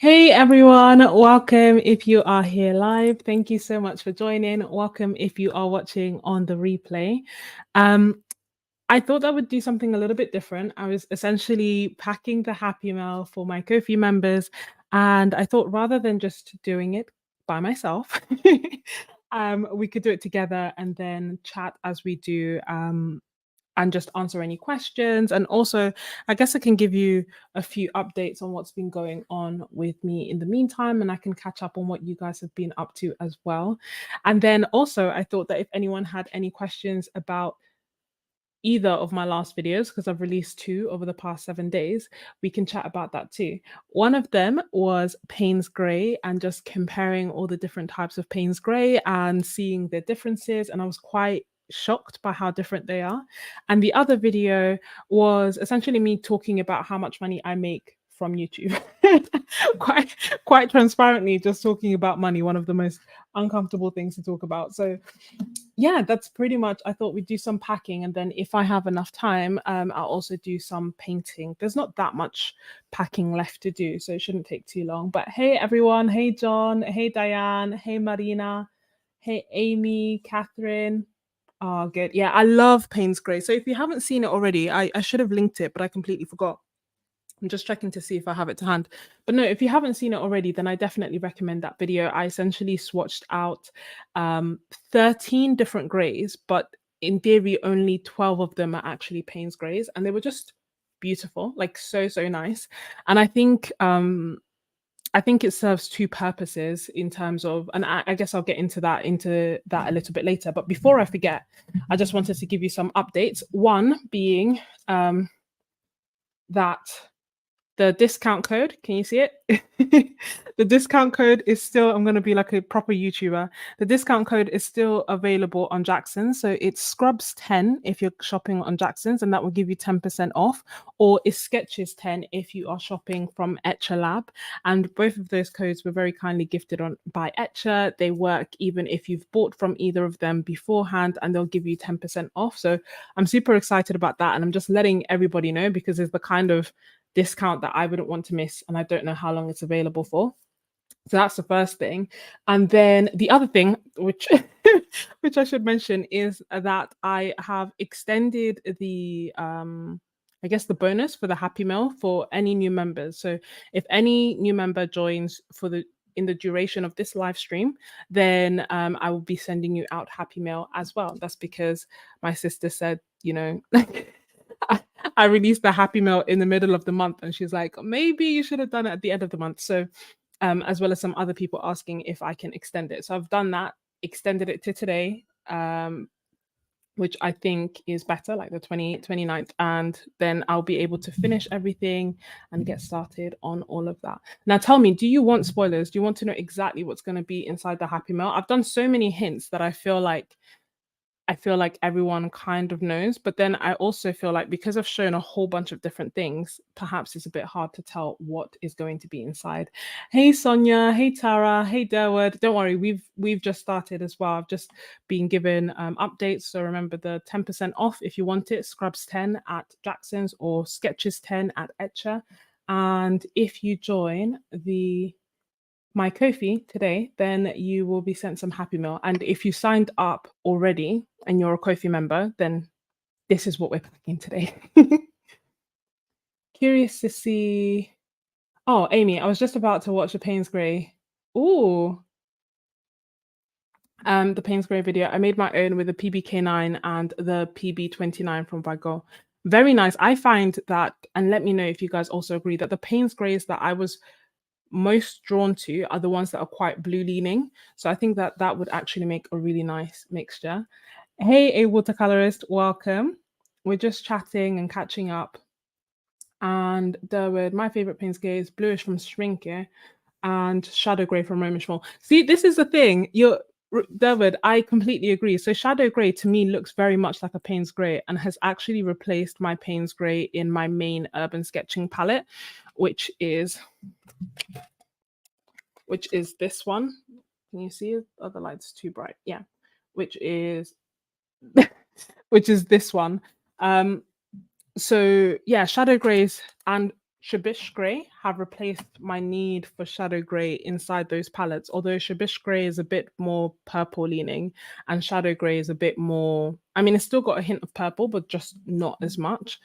Hey everyone, welcome if you are here live. Thank you so much for joining. Welcome if you are watching on the replay. Um, I thought I would do something a little bit different. I was essentially packing the Happy Mail for my Ko-fi members, and I thought rather than just doing it by myself, we could do it together and then chat as we do. And just answer any questions. And also, I guess I can give you a few updates on what's been going on with me in the meantime, and I can catch up on what you guys have been up to as well. And then also, I thought that if anyone had any questions about either of my last videos, because I've released two over the past 7 days, we can chat about that too. One of them was Payne's Grey and just comparing all the different types of Payne's Grey and seeing the differences. And I was quite shocked by how different they are. And the other video was essentially me talking about how much money I make from YouTube. quite quite transparently, just talking about money, one of the most uncomfortable things to talk about. So yeah, that's pretty much. I thought we'd do some packing, and then if I have enough time, I'll also do some painting. There's not that much packing left to do, so it shouldn't take too long. But hey, everyone! Hey, John! Hey, Diane! Hey, Marina! Hey, Amy! Catherine! Oh, good. Yeah, I love Payne's Grey. So if you haven't seen it already, I should have linked it, but I completely forgot. I'm just checking to see if I have it to hand. But no, if you haven't seen it already, then I definitely recommend that video. I essentially swatched out 13 different grays, but in theory, only 12 of them are actually Payne's Grays. And they were just beautiful, like so, so nice. And I think it serves two purposes in terms of, and I guess I'll get into that a little bit later. But before I forget, I just wanted to give you some updates. One being that the discount code, can you see it? The discount code is still, I'm going to be like a proper YouTuber. The discount code is still available on Jackson's. So it's Scrubs 10 if you're shopping on Jackson's, and that will give you 10% off, or it's Sketches 10 if you are shopping from Etcher Lab. And both of those codes were very kindly gifted on by Etcher. They work even if you've bought from either of them beforehand, and they'll give you 10% off. So I'm super excited about that. And I'm just letting everybody know because it's the kind of discount that I wouldn't want to miss, and I don't know how long it's available for. So that's the first thing. And then the other thing, which which I should mention, is that I have extended the I guess the bonus for the Happy Meal for any new members. So if any new member joins for the in the duration of this live stream, then I will be sending you out Happy Meal as well. That's because my sister said, I released the Happy Meal in the middle of the month, and she's like, maybe you should have done it at the end of the month. So, as well as some other people asking if I can extend it. So I've done that, extended it to today, which I think is better, like the 29th. And then I'll be able to finish everything and get started on all of that. Now, tell me, do you want spoilers? Do you want to know exactly what's going to be inside the Happy Meal? I've done so many hints that I feel like everyone kind of knows, but then I also feel like because I've shown a whole bunch of different things, perhaps it's a bit hard to tell what is going to be inside. Hey Sonia, hey Tara, hey Derwood. Don't worry, we've just started as well. I've just been given updates. So remember the 10% off if you want it, Scrubs 10 at Jackson's or Sketches 10 at Etcher. And if you join my Ko-fi today, then you will be sent some Happy Meal. And if you signed up already and you're a Ko-fi member, then this is what we're packing today. Curious to see. Oh, Amy, I was just about to watch the Payne's Grey. Ooh. The Payne's Grey video. I made my own with the PBK9 and the PB29 from Van Gogh. Very nice. I find that, and let me know if you guys also agree, that the Payne's Greys that I was most drawn to are the ones that are quite blue leaning. So I think that that would actually make a really nice mixture. Hey, a watercolorist, welcome. We're just chatting and catching up. And Derwood, my favorite Payne's Grey is bluish from Shrinker and shadow grey from Romish Mall. See, this is the thing. Derwood, I completely agree. So shadow grey to me looks very much like a Payne's Grey and has actually replaced my Payne's Grey in my main urban sketching palette, which is this one. Can you see it? Oh, the light's too bright. Yeah, which is which is this one. So yeah, shadow grays and Shabish Grey have replaced my need for shadow grey inside those palettes. Although Shabish Grey is a bit more purple leaning and shadow grey is a bit more, I mean, it's still got a hint of purple, but just not as much.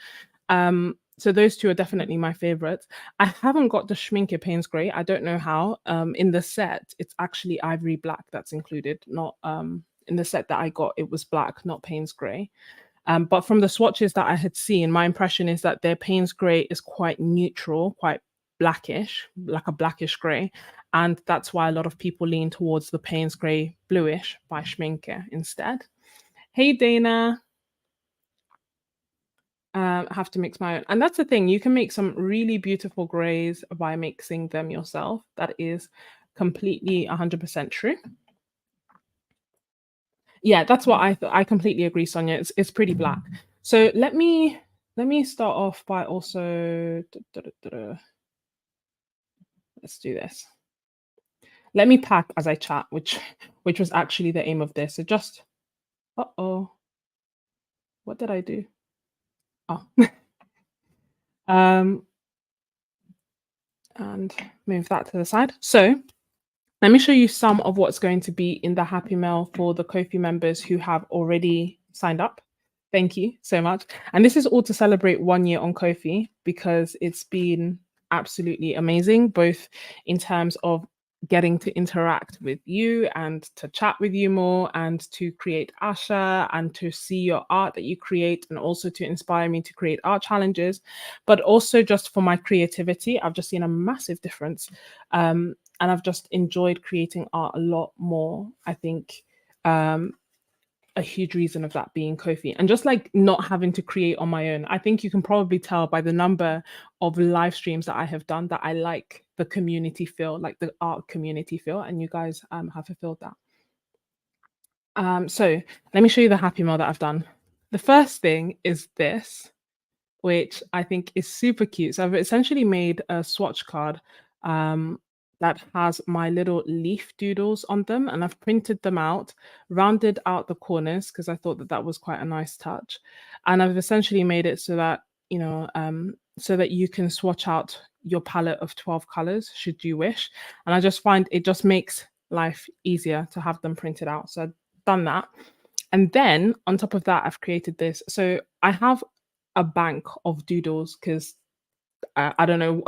So those two are definitely my favorites. I haven't got the Schminke Payne's Grey. I don't know how. In the set, it's actually ivory black that's included, not in the set that I got, it was black, not Payne's Grey. But from the swatches that I had seen, my impression is that their Payne's Grey is quite neutral, quite blackish, like a blackish grey. And that's why a lot of people lean towards the Payne's Grey Bluish by Schminke instead. Hey, Dana. I have to mix my own. And that's the thing, you can make some really beautiful greys by mixing them yourself. That is completely 100% true. Yeah, that's what I thought. I completely agree, Sonia. It's pretty black. So let me start off by also let's do this. Let me pack as I chat, which was actually the aim of this. So just uh-oh. What did I do? Oh. And move that to the side. So let me show you some of what's going to be in the Happy Mail for the Ko-fi members who have already signed up. Thank you so much. And this is all to celebrate 1 year on Ko-fi because it's been absolutely amazing, both in terms of getting to interact with you and to chat with you more and to create Asha and to see your art that you create and also to inspire me to create art challenges, but also just for my creativity. I've just seen a massive difference. And I've just enjoyed creating art a lot more. I think a huge reason of that being Ko-fi and just like not having to create on my own. I think you can probably tell by the number of live streams that I have done that I like the community feel, like the art community feel, and you guys have fulfilled that. So let me show you the Happy Mail that I've done. The first thing is this, which I think is super cute. So I've essentially made a swatch card that has my little leaf doodles on them, and I've printed them out, rounded out the corners because I thought that that was quite a nice touch. And I've essentially made it so that, so that you can swatch out your palette of 12 colors should you wish. And I just find it just makes life easier to have them printed out. So I've done that. And then on top of that, I've created this. So I have a bank of doodles because I don't know.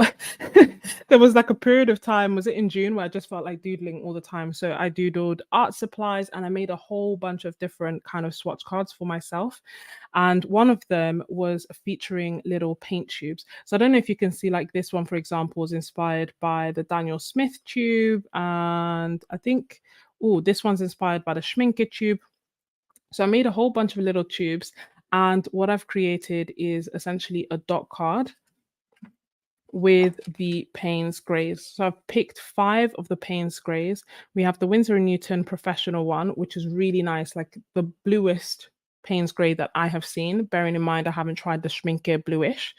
There was like a period of time, was it in June, where I just felt like doodling all the time. So I doodled art supplies and I made a whole bunch of different kind of swatch cards for myself. And one of them was featuring little paint tubes. So I don't know if you can see, like this one, for example, was inspired by the Daniel Smith tube. And I think, oh, this one's inspired by the Schminke tube. So I made a whole bunch of little tubes. And what I've created is essentially a dot card with the Payne's Greys. So I've picked 5 of the Payne's Greys. We have the Winsor & Newton professional one, which is really nice, like the bluest Payne's Grey that I have seen, bearing in mind I haven't tried the Schminke bluish.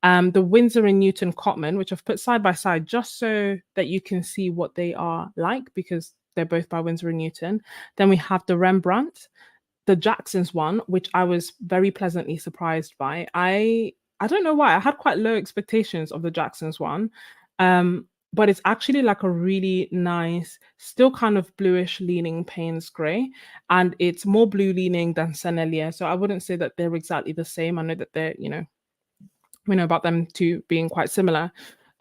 The Winsor & Newton Cotman, which I've put side by side just so that you can see what they are like because they're both by Winsor & Newton. Then we have the Rembrandt, the Jackson's one, which I was very pleasantly surprised by. I don't know why. I had quite low expectations of the Jackson's one. But it's actually like a really nice, still kind of bluish leaning Payne's Grey. And it's more blue leaning than Sennelier. So I wouldn't say that they're exactly the same. I know that they're, we know about them two being quite similar.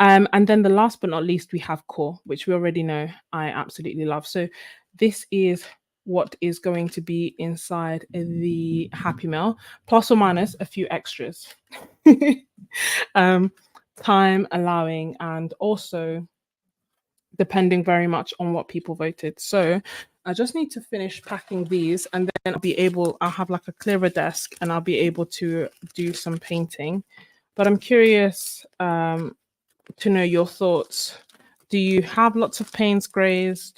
And then the last but not least, we have Core, which we already know I absolutely love. So this is what is going to be inside the Happy Mail, plus or minus a few extras. Time allowing, and also depending very much on what people voted. So I just need to finish packing these and then I'll have like a clearer desk and I'll be able to do some painting. But I'm curious to know your thoughts. Do you have lots of Payne's Greys?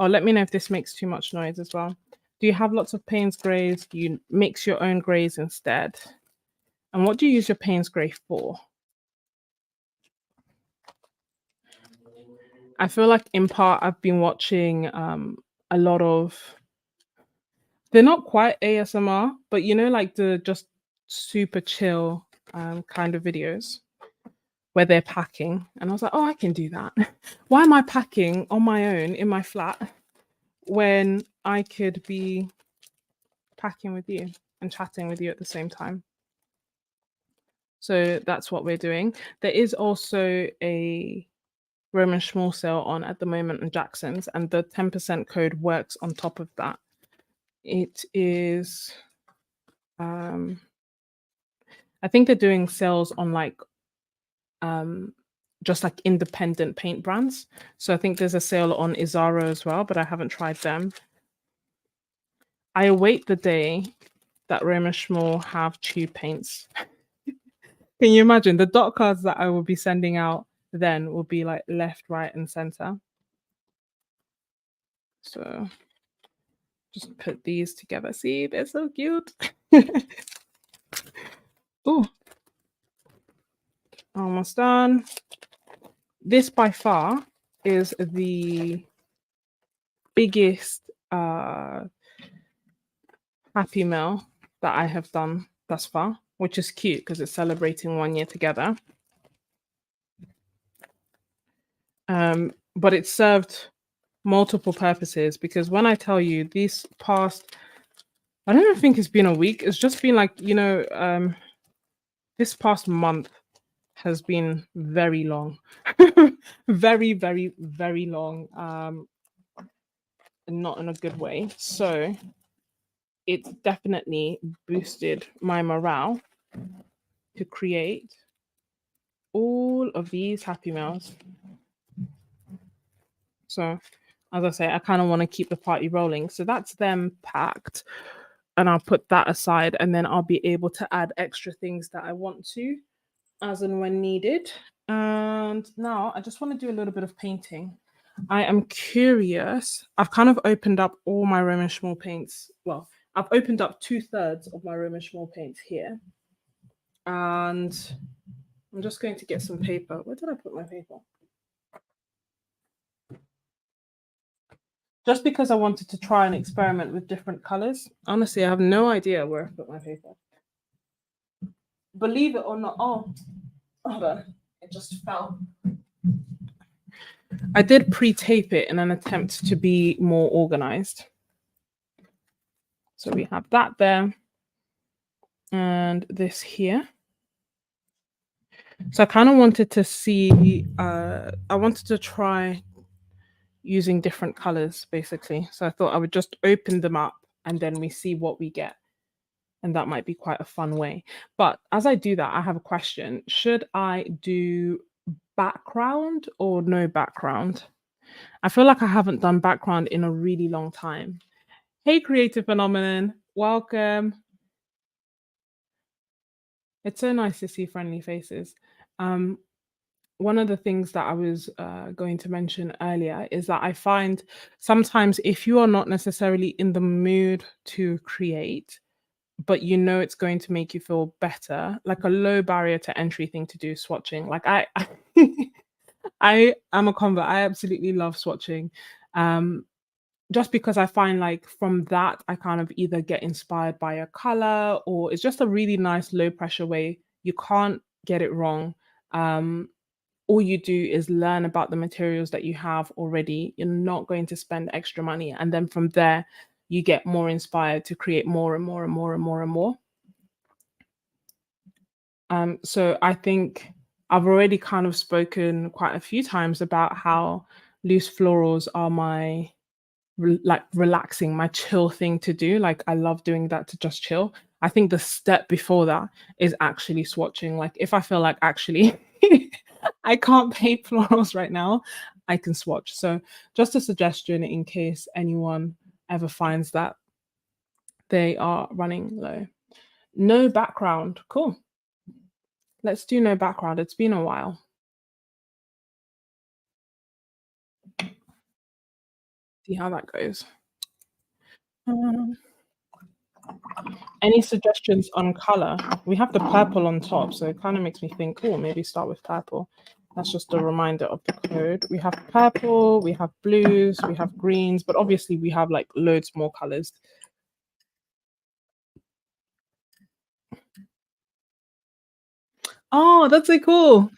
Let me know if this makes too much noise as well. Do you have lots of Payne's Greys? Do you mix your own greys instead? And what do you use your Payne's Grey for? I feel like in part I've been watching a lot of, they're not quite ASMR, but like the just super chill kind of videos. where they're packing. And I was like, oh, I can do that. Why am I packing on my own in my flat when I could be packing with you and chatting with you at the same time? So that's what we're doing. There is also a Roman Schmall sale on at the moment on Jackson's, and the 10% code works on top of that. It is, I think they're doing sales on like just like independent paint brands. So I think there's a sale on Izaro as well, but I haven't tried them. I await the day that Roman Schmall have tube paints. Can you imagine the dot cards that I will be sending out then will be like left, right, and center. So just put these together. See, they're so cute. Oh, almost done. This by far is the biggest Happy Meal that I have done thus far, which is cute because it's celebrating 1 year together. But it served multiple purposes, because when I tell you this past, I don't even think it's been a week, it's just been like, you know, this past month has been very long. Very, very, very long. Not in a good way. So it's definitely boosted my morale to create all of these Happy Meals. So as I say, I kind of want to keep the party rolling. So that's them packed, and I'll put that aside, and then I'll be able to add extra things that I want to as and when needed. And now I just want to do a little bit of painting. I am curious. I've kind of opened up all my Roman Schmall paints. Well, I've opened up 2/3 of my Roman Schmall paints here. And I'm just going to get some paper. Where did I put my paper? Just because I wanted to try and experiment with different colors. Honestly, I have no idea where I put my paper. Believe it or not. Oh, hold on. It just fell. I did pre-tape it in an attempt to be more organized. So we have that there. And this here. So I kind of wanted to see, I wanted to try using different colors, basically. So I thought I would just open them up and then we see what we get. And that might be quite a fun way. But as I do that, I have a question. Should I do background or no background? I feel like I haven't done background in a really long time. Hey, Creative Phenomenon. Welcome. It's so nice to see friendly faces. One of the things that I was going to mention earlier is that I find sometimes if you are not necessarily in the mood to create, but you know it's going to make you feel better, like a low barrier to entry thing to do is swatching. Like I am a convert. I absolutely love swatching. Just because I find like from that I kind of either get inspired by a color, or it's just a really nice low pressure way. You can't get it wrong. All you do is learn about the materials that you have already. You're not going to spend extra money. And then from there, you get more inspired to create more and more and more and more and more. So I think I've already kind of spoken quite a few times about how loose florals are my like relaxing, my chill thing to do. Like I love doing that to just chill. I think the step before that is actually swatching. Like if I feel like actually I can't paint florals right now, I can swatch. So just a suggestion in case anyone ever finds that they are running low. No background. Cool. Let's do no background. It's been a while. See how that goes. Any suggestions on color? We have the purple on top, so it kind of makes me think, oh, maybe start with purple. That's just a reminder of the code. We have purple, we have blues, we have greens, but obviously we have like loads more colors. Oh, that's so cool.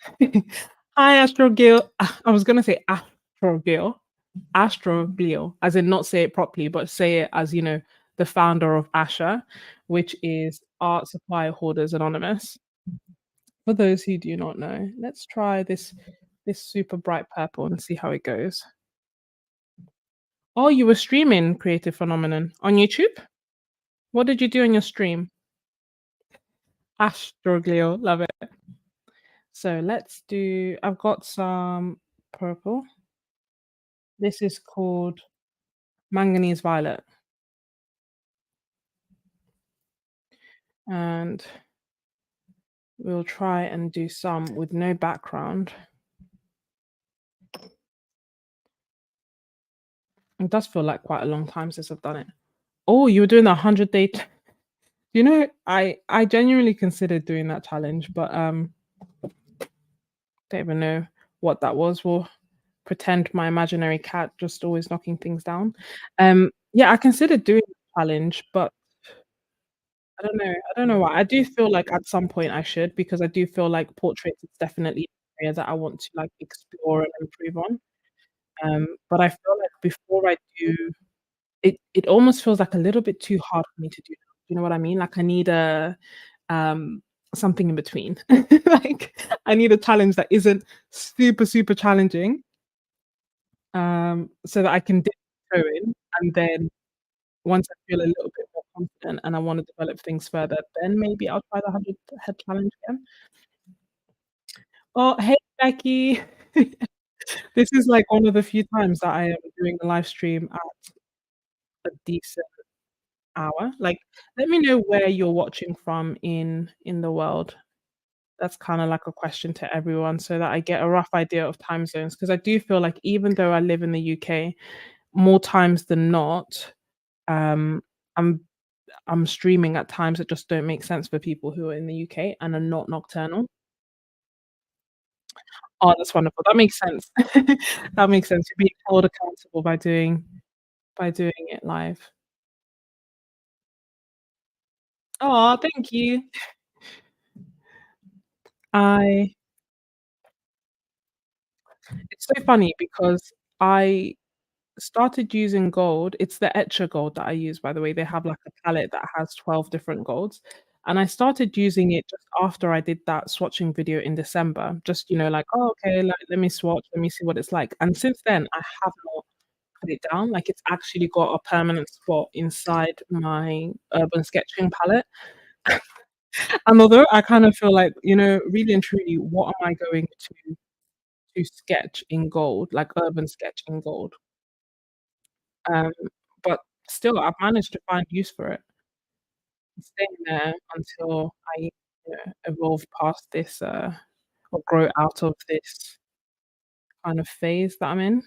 Hi, Astrogil. I was gonna say Astrogil. Astroglio, as in not say it properly, but say it as, the founder of Asha, which is Art Supply Hoarders Anonymous. For those who do not know, let's try this super bright purple and see how it goes. Oh, you were streaming Creative Phenomenon on YouTube? What did you do on your stream? Astroglio, love it. So let's do I've got some purple. This is called manganese violet, and we'll try and do some with no background. It does feel like quite a long time since I've done it. Oh, you were doing the 100-day I genuinely considered doing that challenge, but, don't even know what that was. We'll pretend my imaginary cat just always knocking things down. Yeah, I considered doing the challenge, but I don't know why. I do feel like at some point I should, because I do feel like portraits is definitely an area that I want to, like, explore and improve on. But I feel like before I do it almost feels like a little bit too hard for me to do now. You know what I mean? Like I need um, something in between. Like I need a challenge that isn't super, super challenging, so that I can dip my toe in, and then once I feel a little bit more confident and I wanna develop things further, then maybe I'll try the 100 head challenge again. Oh, hey, Becky. This is like one of the few times that I am doing a live stream at a decent hour. Like, let me know where you're watching from in the world. That's kinda like a question to everyone so that I get a rough idea of time zones. Because I do feel like even though I live in the UK, more times than not, um, I'm I'm streaming at times that just don't make sense for people who are in the UK and are not nocturnal. Oh, that's wonderful. That makes sense. That makes sense. You're being held accountable by doing it live. Aw, thank you. I It's so funny because I started using gold. It's the Etcher gold that I use, by the way. They have, like, a palette that has 12 different golds, and I started using it just after I did that swatching video in December. Just, like, "Oh, okay, like, let me swatch, let me see what it's like," and since then, I have not put it down. Like, it's actually got a permanent spot inside my urban sketching palette, and although I kind of feel like, really and truly, what am I going to sketch in gold, like urban sketch in gold? Um, but still, I've managed to find use for it. It's staying there until I, evolve past this, or grow out of this kind of phase that I'm in.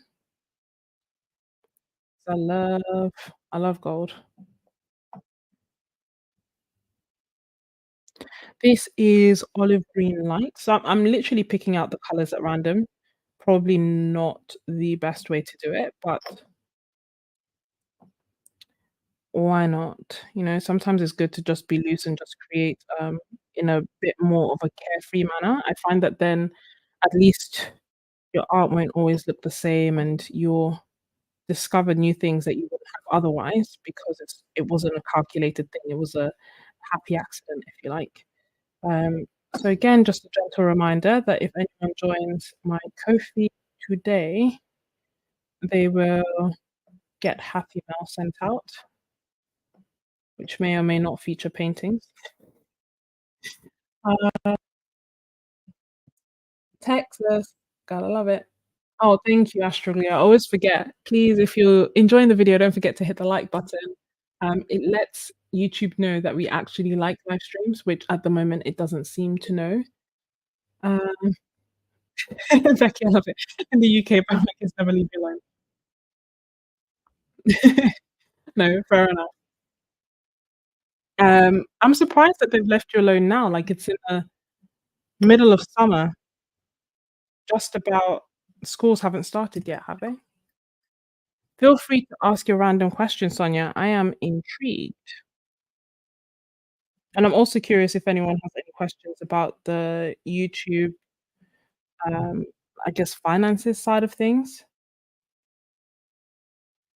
I love gold. This is olive green light, so I'm literally picking out the colours at random. Probably not the best way to do it, but why not? Sometimes it's good to just be loose and just create, in a bit more of a carefree manner. I find that then at least your art won't always look the same, and you'll discover new things that you wouldn't have otherwise because it wasn't a calculated thing, it was a happy accident, if you like. Um, so again, just a gentle reminder that if anyone joins my Ko-fi today, they will get happy mail sent out, which may or may not feature paintings. Texas, gotta love it. Oh, thank you, Astralia. I always forget. Please, if you're enjoying the video, don't forget to hit the like button. It lets YouTube know that we actually like live streams, which at the moment it doesn't seem to know. Um, Becky, I love it. In the UK, both my kids never leave you alone. No, fair enough. I'm surprised that they've left you alone now, like, it's in the middle of summer, just about schools haven't started yet, have they? Feel free to ask your random question, Sonia. I am intrigued. And I'm also curious if anyone has any questions about the YouTube, um, I guess, finances side of things.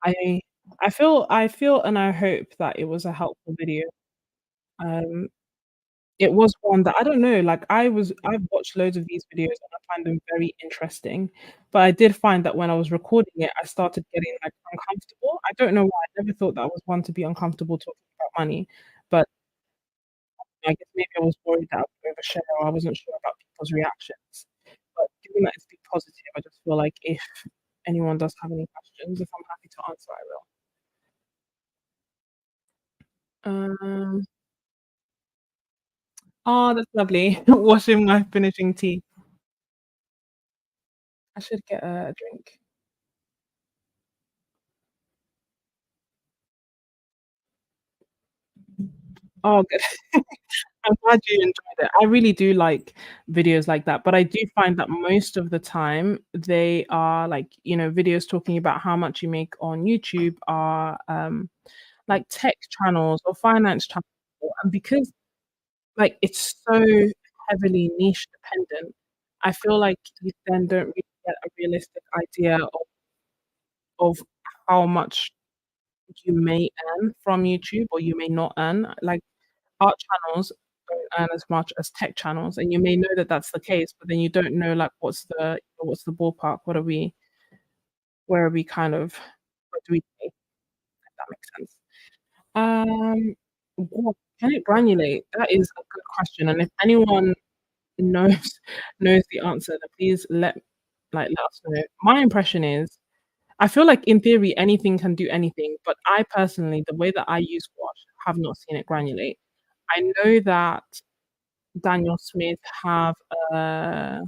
I I feel and I hope that it was a helpful video. Um, it was one that I don't know, like, I've watched loads of these videos and I find them very interesting, but I did find that when I was recording it, I started getting, like, uncomfortable. I don't know why, I never thought that I was one to be uncomfortable talking about money, but I guess maybe I was worried that I would overshare or I wasn't sure about people's reactions. But given that it's been positive, I just feel like if anyone does have any questions, if I'm happy to answer, I will. Oh, that's lovely. Washing my finishing tea. I should get a drink. Oh, good. I'm glad you enjoyed it. I really do like videos like that, but I do find that most of the time they are like, videos talking about how much you make on YouTube are, like tech channels or finance channels, and because, like, it's so heavily niche dependent, I feel like you then don't really get a realistic idea of how much you may earn from YouTube or you may not earn. Like, art channels don't earn as much as tech channels, and you may know that that's the case, but then you don't know, like, what's the ballpark? Where are we kind of what do we pay, if that makes sense. Um, what can it granulate? That is a good question, and if anyone knows knows the answer, then please let us know. My impression is I feel like in theory anything can do anything, but I personally, the way that I use gouache, have not seen it granulate. I know that Daniel Smith have, I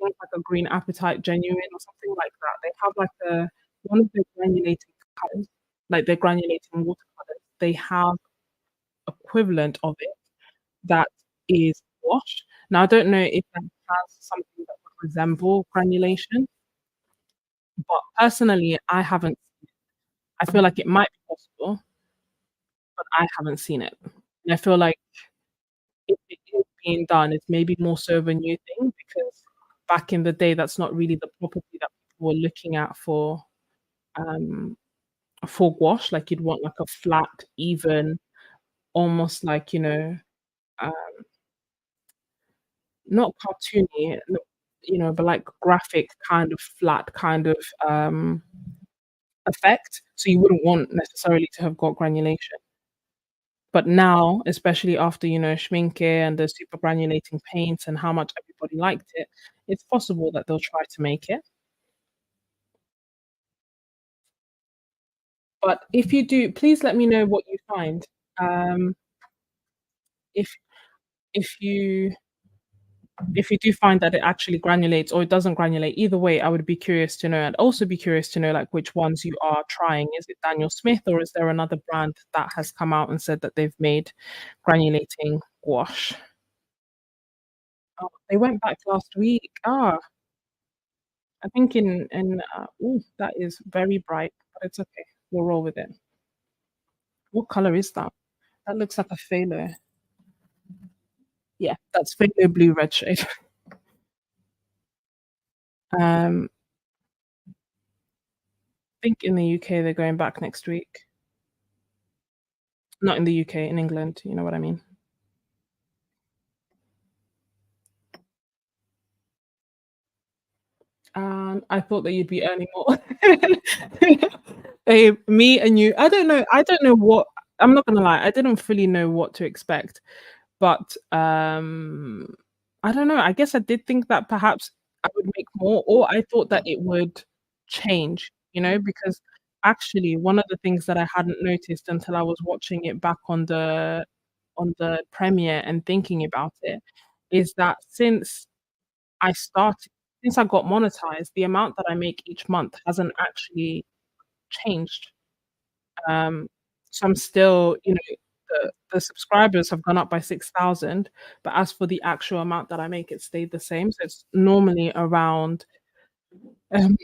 think like a green appetite genuine or something like that. They have like one of their granulating colours, like their granulating watercolours, they have equivalent of it that is gouache. Now I don't know if that has something that would resemble granulation, but personally I haven't. I feel like it might be possible, but I haven't seen it. And I feel like if it is being done, it's maybe more so of a new thing because back in the day, that's not really the property that people were looking at um, for gouache. Like you'd want like a flat, even, almost like, uh, not cartoony, no, but like graphic kind of flat kind of effect. So you wouldn't want necessarily to have got granulation. But now, especially after, Schminke and the super granulating paints and how much everybody liked it, it's possible that they'll try to make it. But if you do, please let me know what you find. Um, if if you if you do find that it actually granulates or it doesn't granulate, either way, I would be curious to know. I'd also be curious to know, like, which ones you are trying. Is it Daniel Smith or is there another brand that has come out and said that they've made granulating gouache? Oh, they went back last week. Ah. I think ooh, that is very bright, but it's okay. We'll roll with it. What color is that? That looks like a phthalo. Yeah, that's phthalo blue red shade. I think in the UK they're going back next week. Not in the UK, in England, you know what I mean. I thought that you'd be earning more. Babe, me and you, I don't know what I'm not gonna lie, I didn't fully know what to expect. But, I don't know, I guess I did think that perhaps I would make more, or I thought that it would change, because actually one of the things that I hadn't noticed until I was watching it back on the premiere and thinking about it, is that since I got monetized, the amount that I make each month hasn't actually changed. Um, so I'm still, the subscribers have gone up by 6,000, but as for the actual amount that I make, it stayed the same. So it's normally around, um,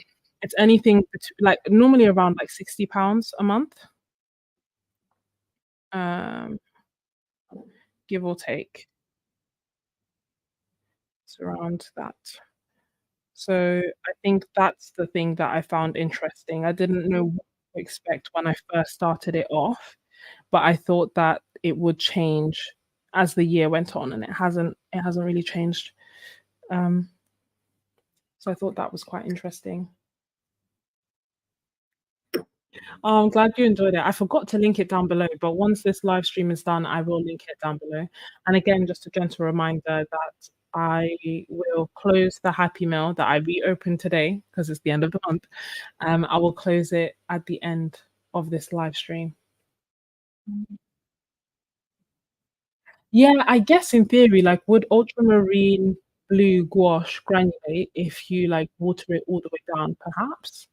it's anything like normally around like £60 a month. Um, give or take. It's around that. So I think that's the thing that I found interesting. I didn't know what to expect when I first started it off, but I thought that it would change as the year went on, and it hasn't really changed. Um, so I thought that was quite interesting. Oh, I'm glad you enjoyed it. I forgot to link it down below, but once this live stream is done, I will link it down below. And again, just a gentle reminder that I will close the Happy Mail that I reopened today because it's the end of the month. I will close it at the end of this live stream. Yeah, I guess in theory, like, would ultramarine blue gouache granulate if you, like, water it all the way down, perhaps?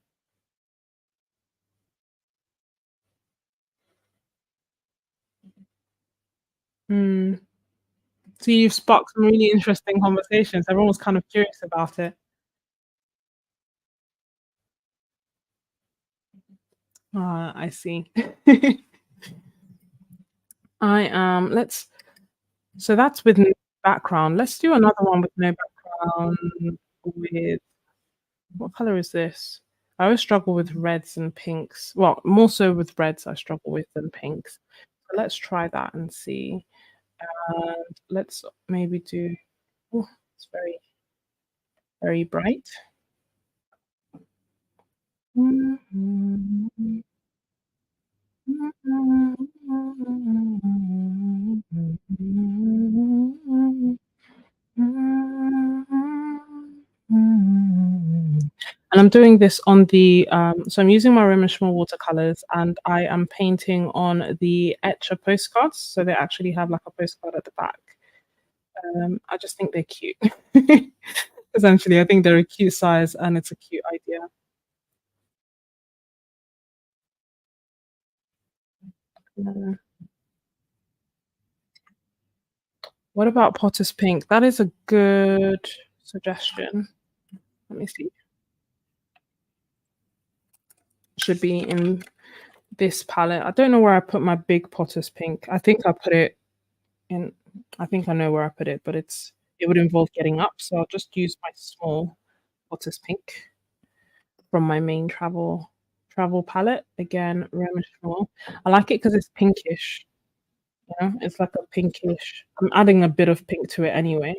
Hmm. So you've sparked some really interesting conversations. Everyone was kind of curious about it. Ah, I see. I am let's so that's with no background. Let's do another one with no background with what color is this? I always struggle with reds and pinks. Well, more so with reds I struggle with than pinks. So let's try that and see. And let's maybe do oh, it's very, very bright. And I'm doing this on the so I'm using my Remishmore watercolors, and I am painting on the Etcher postcards. So they actually have like a postcard at the back. I just think they're cute. Essentially, I think they're a cute size and it's a cute idea. Yeah. What about Potter's Pink? That is a good suggestion. Let me see. Should be in this palette. I don't know where I put my big Potter's Pink. I think I put it in I think I know where I put it, but it would involve getting up, so I'll just use my small Potter's Pink from my main travel palette. Again, Remishmore. I like it because it's pinkish, you know? It's like a pinkish I'm adding a bit of pink to it anyway,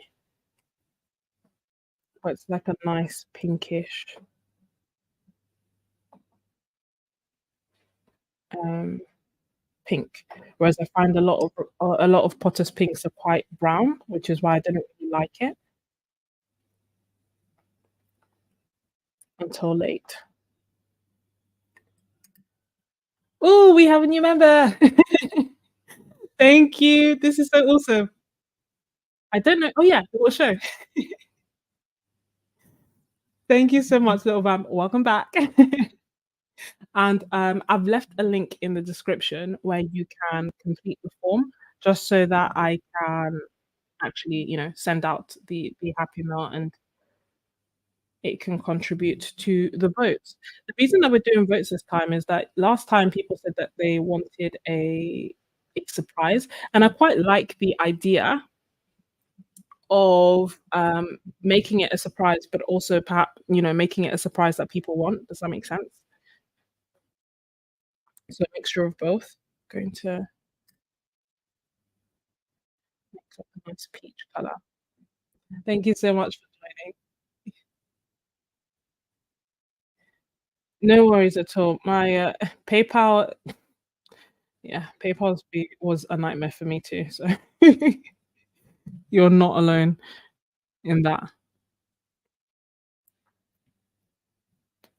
but it's like a nice pinkish, um, pink. Whereas I find a lot of Potter's Pinks are quite brown, which is why I didn't really like it until late. Oh, we have a new member. Thank you. This is so awesome. I don't know. Oh yeah, it will show. Thank you so much, little Vamp. Welcome back. And I've left a link in the description where you can complete the form, just so that I can actually, send out the happy mail and it can contribute to the votes. The reason that we're doing votes this time is that last time people said that they wanted a surprise, and I quite like the idea of making it a surprise, but also perhaps making it a surprise that people want. Does that make sense? So a mixture of both. Going to mix up a nice peach color. Thank you so much for joining. No worries at all. My PayPal, yeah, was a nightmare for me too. So you're not alone in that.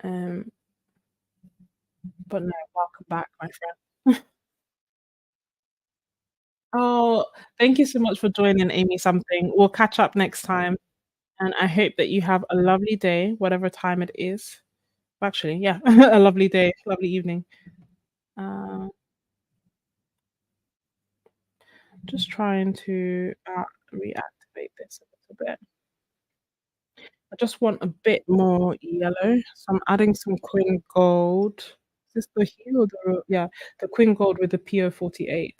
Um, but no, welcome back, my friend. Oh, thank you so much for joining, Amy something. We'll catch up next time, and I hope that you have a lovely day, whatever time it is. Actually, yeah, a lovely day, lovely evening. Uh, just trying to reactivate this a little bit. I just want a bit more yellow, so I'm adding some Queen Gold. Is this the hue or the yeah, the Queen Gold with the PO48.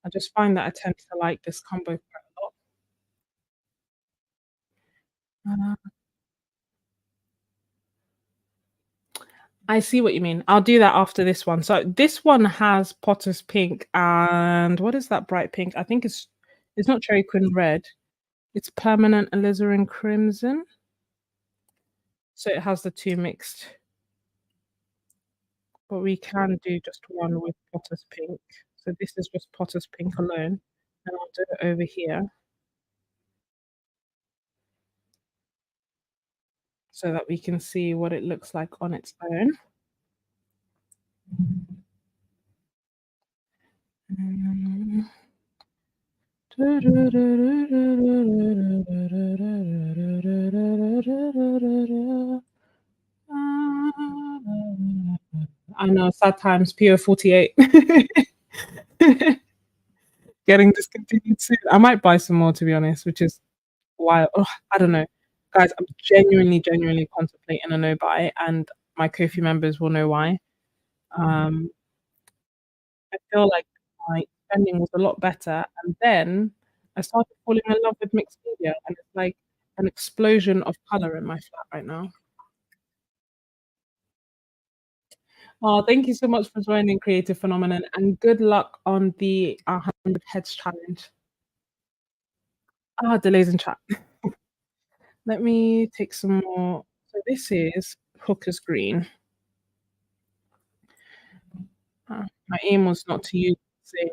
I just find that I tend to like this combo quite a lot. Uh, I see what you mean. I'll do that after this one. So this one has Potter's Pink and what is that bright pink? I think it's not Cherry Queen Red. It's Permanent Alizarin Crimson. So it has the two mixed. But we can do just one with Potter's Pink. So this is just Potter's Pink alone. And I'll do it over here so that we can see what it looks like on its own. Mm. I know, sad times, PO 48. Getting discontinued soon. I might buy some more to be honest, which is why I don't know. Guys, I'm genuinely contemplating a no buy and my Ko-fi members will know why. Um, I feel like my spending was a lot better and then I started falling in love with mixed media and it's like an explosion of colour in my flat right now. Oh, thank you so much for joining Creative Phenomenon and good luck on the 100 heads challenge. Delays in chat. Let me take some more. So this is Hooker's Green. My aim was not to use the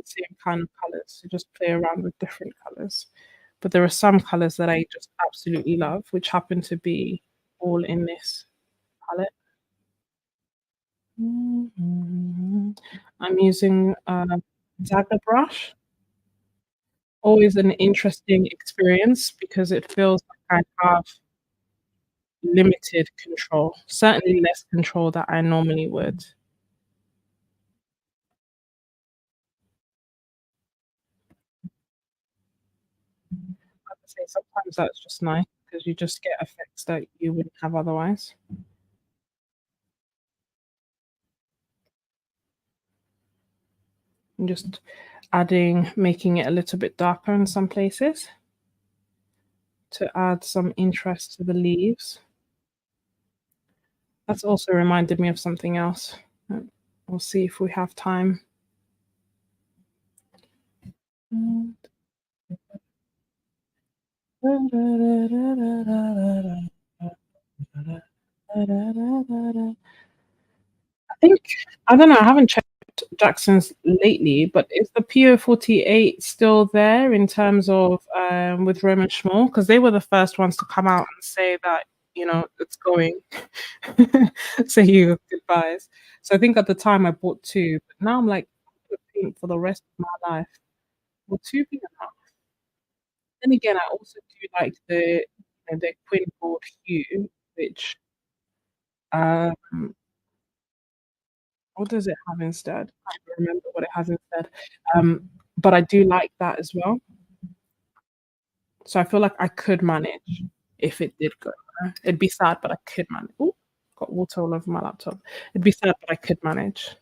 same kind of colors, to just play around with different colors. But there are some colors that I just absolutely love, which happen to be all in this palette. I'm using a dagger brush. Always an interesting experience because it feels like I have limited control, certainly less control that I normally would. I would say sometimes that's just nice because you just get effects that you wouldn't have otherwise. I'm just making it a little bit darker in some places to add some interest to the leaves. That's also reminded me of something else. We'll see if we have time. I think I don't know, I haven't checked Jackson's lately, but is the PO48 still there in terms of with Roman Schmall? Because they were the first ones to come out and say that, it's going. Say you goodbyes. So I think at the time I bought two, but now I'm like, I'm gonna paint for the rest of my life. Will two be enough? Then again, I also do like the Quinn board hue, which um what does it have instead? I can't remember what it has instead. But I do like that as well. So I feel like I could manage if it did go. It'd be sad, but I could manage. Ooh, got water all over my laptop. It'd be sad, but I could manage.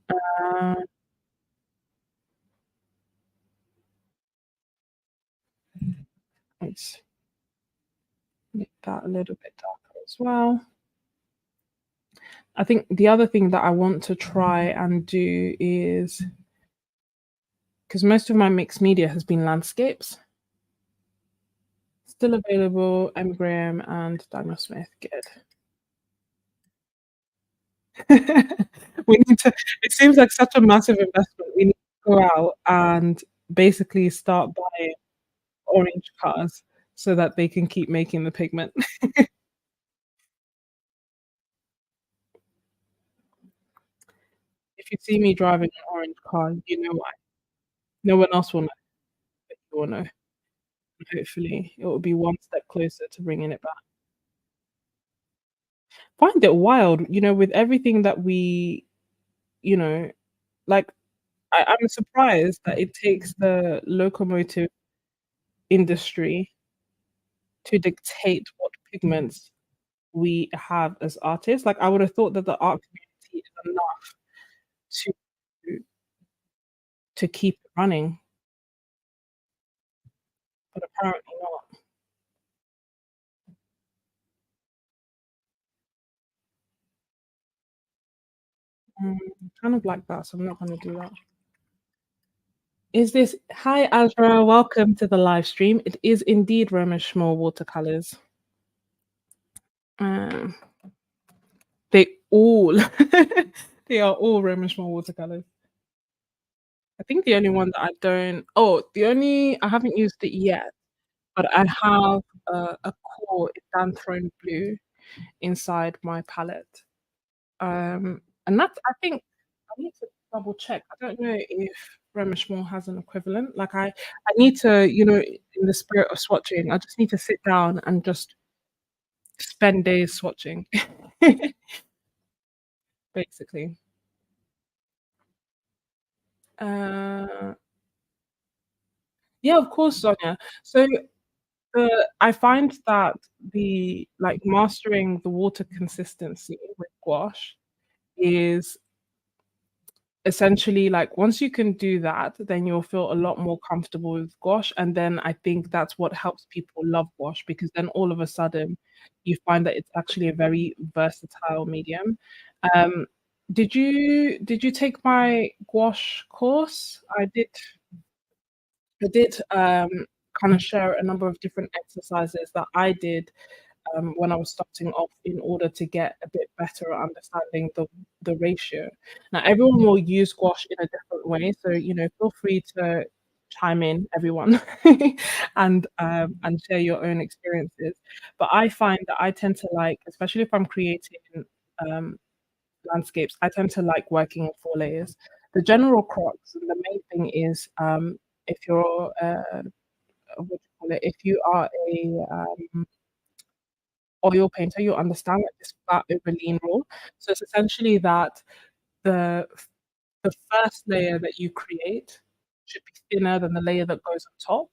Uh, let's make that a little bit darker as well. I think the other thing that I want to try and do is because most of my mixed media has been landscapes. Still available, M. Graham and Daniel Smith. Good. We need to it seems like such a massive investment. We need to go out and basically start buying orange cars so that they can keep making the pigment. If you see me driving an orange car, you know why. No one else will know, but you will know. Hopefully, it will be one step closer to bringing it back. Find it wild, with everything that we, you know, like I'm surprised that it takes the locomotive industry to dictate what pigments we have as artists. Like, I would have thought that the art community is enough to keep it running, but apparently not. Kind of like that, so I'm not gonna do that. Is this Hi Azra, welcome to the live stream. It is indeed Roman Schmoll watercolors. Um, they all they are all Roman Schmoll watercolors. I think the only one that I don't the only I haven't used it yet, but I have a core in Danthrone blue inside my palette. And that's I think I need to double check. I don't know if Remishmore has an equivalent. Like I need to, in the spirit of swatching, I just need to sit down and just spend days swatching, basically. Uh, yeah, of course, Sonia. So I find that the like mastering the water consistency with gouache is essentially like once you can do that, then you'll feel a lot more comfortable with gouache. And then I think that's what helps people love gouache because then all of a sudden you find that it's actually a very versatile medium. Um, did you take my gouache course? I did kind of share a number of different exercises that I did when I was starting off in order to get a bit better at understanding the ratio. Now everyone will use gouache in a different way, so feel free to chime in, everyone, and share your own experiences. But I find that I tend to like, especially if I'm creating um, landscapes, I tend to like working in 4 layers. The general crux, and the main thing is if you're what do you call it? If you are a oil painter, you'll understand like this flat over lean rule. So it's essentially that the the first layer that you create should be thinner than the layer that goes on top,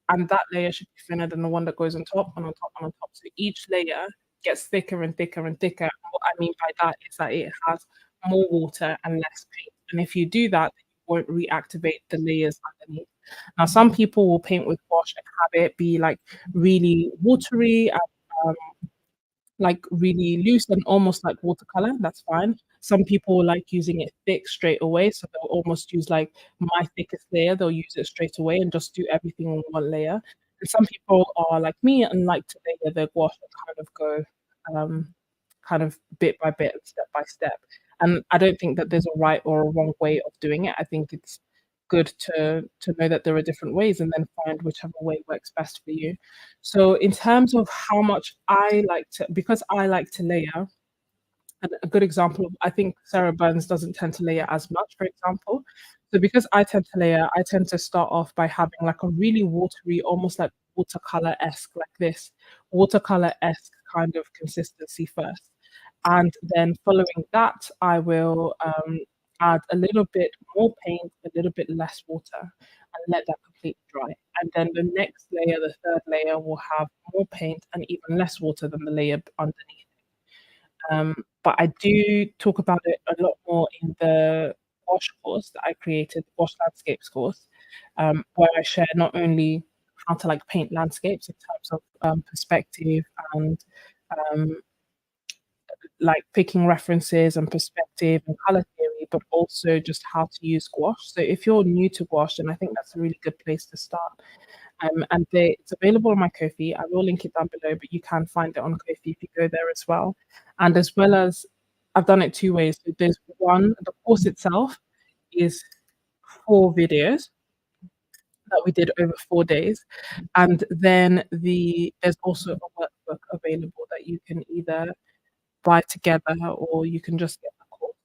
and that layer should be thinner than the one that goes on top and on top and on top. So each layer gets thicker and thicker and thicker. And what I mean by that is that it has more water and less paint. And if you do that, then you won't reactivate the layers underneath. Now, some people will paint with gouache and have it be like really watery and like really loose and almost like watercolor. That's fine. Some people like using it thick straight away, so they'll almost use like my thickest layer. They'll use it straight away and just do everything on one layer. And some people are like me and like to layer their gouache and kind of go kind of bit by bit, step by step. And I don't think that there's a right or a wrong way of doing it. I think it's good to know that there are different ways and then find whichever way works best for you. So in terms of how much I like to, because I like to layer, and a good example of, I think Sarah Burns doesn't tend to layer as much, for example. So because I tend to layer, I tend to start off by having like a really watery, almost like watercolor-esque, like this watercolor-esque kind of consistency first. And then following that, I will add a little bit more paint, a little bit less water, and let that completely dry. And then the next layer, the third layer, will have more paint and even less water than the layer underneath. But I do talk about it a lot more in the wash course that I created, the wash landscapes course, where I share not only how to like paint landscapes in terms of perspective and um, like picking references and perspective and color theory, but also just how to use gouache. So if you're new to gouache, then I think that's a really good place to start. It's available on my Ko-fi. I will link it down below, but you can find it on Ko-fi if you go there as well. And as well as I've done it 2 ways. So there's one, the course itself is 4 videos that we did over 4 days. And then there's also a workbook available that you can either buy together or you can just get the course.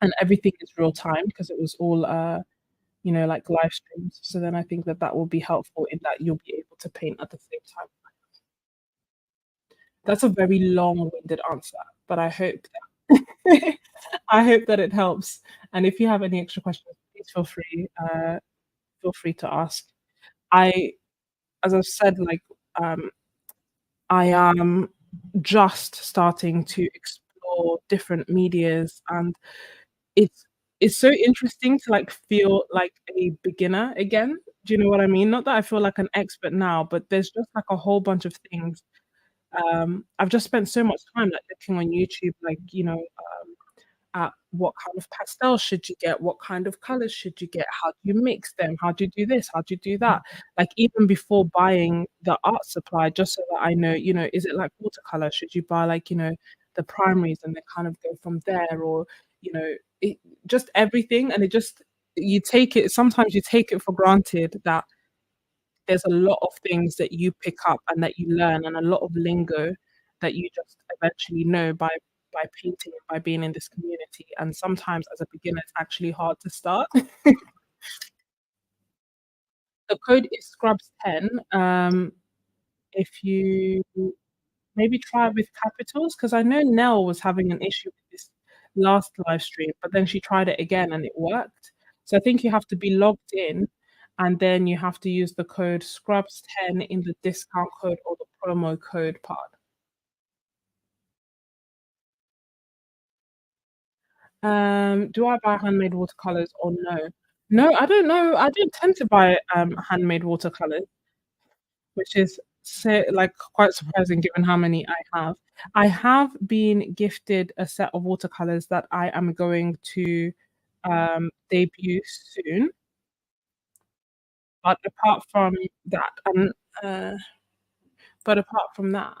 And everything is real time because it was all like live streams. So then I think that that will be helpful in that you'll be able to paint at the same time. That's a very long-winded answer, but I hope that I hope that it helps. And if you have any extra questions, please feel free to ask. I, as I've said, like I am just starting to explore different medias and it's it's so interesting to, like, feel like a beginner again. Do you know what I mean? Not that I feel like an expert now, but there's just, like, a whole bunch of things. I've just spent so much time, like, looking on YouTube, like, at what kind of pastels should you get, what kind of colors should you get, how do you mix them, how do you do this, how do you do that? Like, even before buying the art supply, just so that I know, is it like watercolor? Should you buy, like, the primaries and then kind of go from there, or, you know, it just everything, and it just sometimes you take it for granted that there's a lot of things that you pick up and that you learn, and a lot of lingo that you just eventually know by painting and by being in this community, and sometimes as a beginner, it's actually hard to start. The code is Scrubs10. If you maybe try with capitals, because I know Nell was having an issue with this last live stream, but then she tried it again and it worked. So I think you have to be logged in, and then you have to use the code Scrubs10 in the discount code or the promo code part. Do I buy handmade watercolors or no? No, I don't know. I don't tend to buy handmade watercolors, which is like quite surprising given how many I have. I have been gifted a set of watercolors that I am going to debut soon. But apart from that, uh, but apart from that,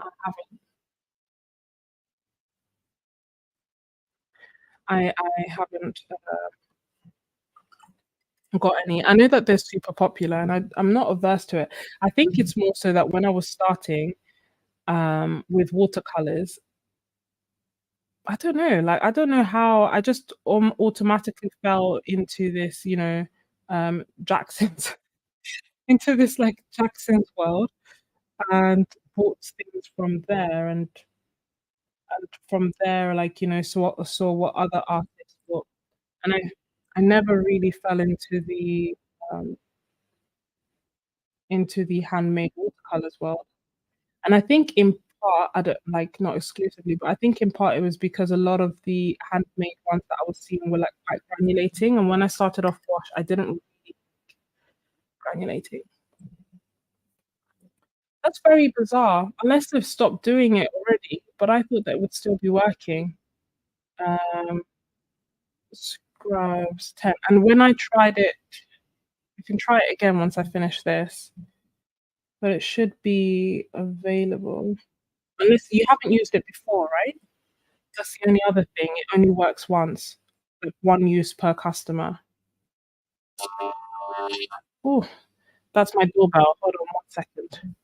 I haven't got any. I know that they're super popular, and I'm not averse to it. I think it's more so that when I was starting with watercolors, I don't know, like, I don't know how I just automatically fell into this, Jackson's into this, like, Jackson's world, and bought things from there, and from there, like, saw what other artists bought, and I never really fell um into the handmade watercolors world. And I think in part, I don't like, not exclusively, but I think in part it was because a lot of the handmade ones that I was seeing were, like, quite granulating, and when I started off wash, I didn't really granulating. That's very bizarre, unless they've stopped doing it already, but I thought that would still be working. Um, Scrubs 10, and when I tried it, you can try it again once I finish this, but it should be available. Unless you haven't used it before, right? That's the only other thing, it only works once, like, 1 use per customer. Ooh, that's my doorbell. Hold on 1 second.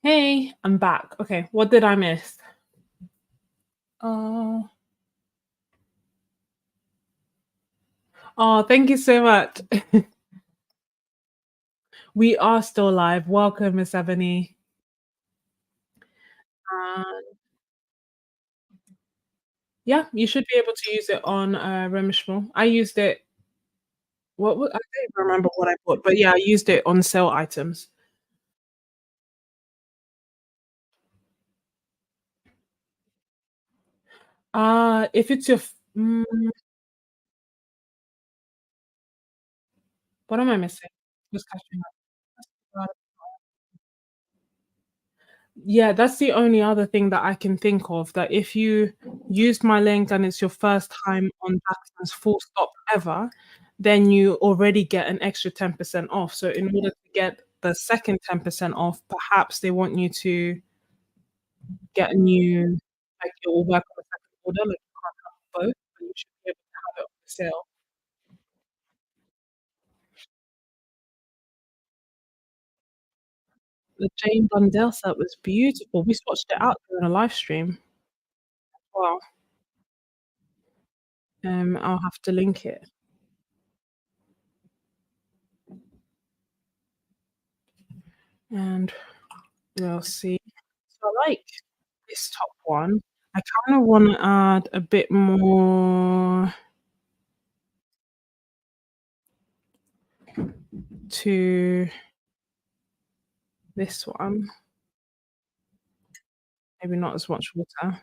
Hey, I'm back. Okay, what did I miss? Oh, oh, thank you so much. We are still live. Welcome, Miss Ebony. Uh, yeah, you should be able to use it on Remishmore. I used it. I don't even remember what I bought, but yeah, I used it on sale items. If it's your, what am I missing? Just catching up. Yeah, that's the only other thing that I can think of, that if you used my link and it's your first time on Jackson's full stop ever, then you already get an extra 10% off. So in order to get the second 10% off, perhaps they want you to get a new, like it will work on the second order, like you can't have both, but you should be able to have it on sale. The Jane Blundell set was beautiful. We swatched it out during a live stream. Wow. I'll have to link it and we'll see. So I like this top one. I kinda wanna add a bit more to this one. Maybe not as much water.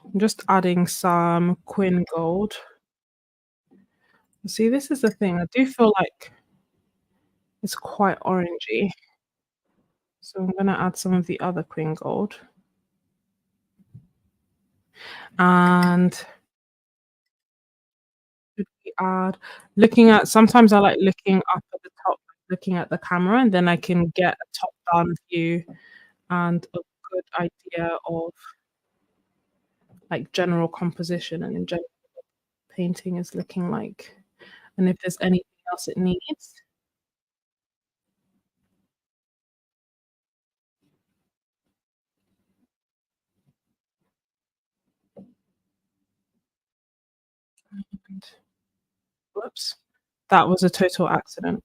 I'm just adding some Quin Gold. See, this is the thing, I do feel like it's quite orangey, so I'm gonna add some of the other Quin Gold. And should we add, looking at, sometimes I like looking up at the top, looking at the camera, and then I can get a top-down view and a good idea of, like, general composition and in general painting is looking like, and if there's anything else it needs. And whoops, that was a total accident.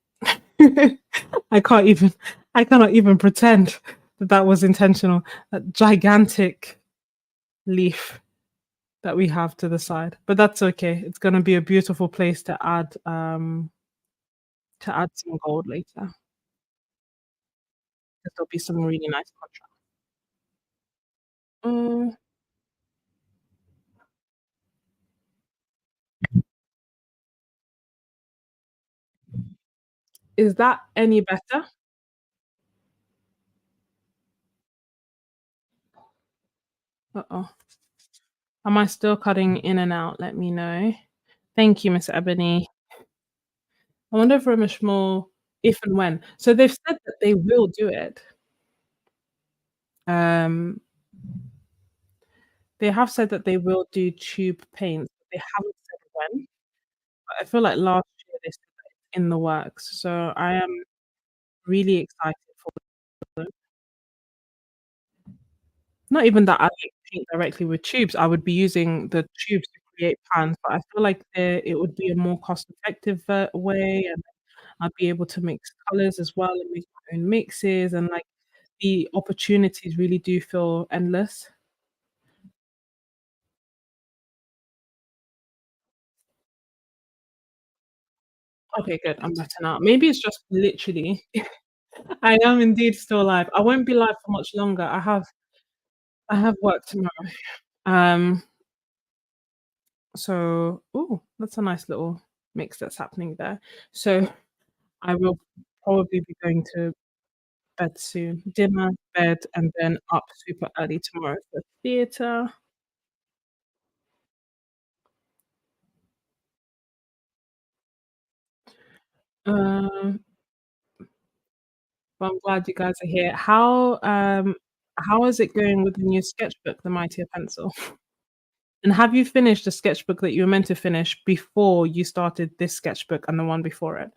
I can't even I cannot even pretend that that was intentional. That gigantic leaf that we have to the side, but that's okay. It's gonna be a beautiful place to add some gold later, 'cause there'll be some really nice contrast. Mm, is that any better? Uh-oh. Am I still cutting in and out? Let me know. Thank you, Miss Ebony. I wonder if Rimishmore, if and when. So they've said that they will do it. Um, they have said that they will do tube paints, but they haven't said when. But I feel like last year they said that it's in the works. So I am really excited for them. Not even that I like paint directly with tubes. I would be using the tubes to create pans, but I feel like it would be a more cost-effective way, and I'd be able to mix colors as well and make my own mixes, and, like, the opportunities really do feel endless. Okay, good, I'm better now. Maybe it's just literally I am indeed still live. I won't be live for much longer. I have work tomorrow. Um, so ooh, that's a nice little mix that's happening there. So I will probably be going to bed soon. Dinner, bed, and then up super early tomorrow for theatre. Um, well, I'm glad you guys are here. How is it going with the new sketchbook, The Mightier Pencil? And have you finished the sketchbook that you were meant to finish before you started this sketchbook and the one before it?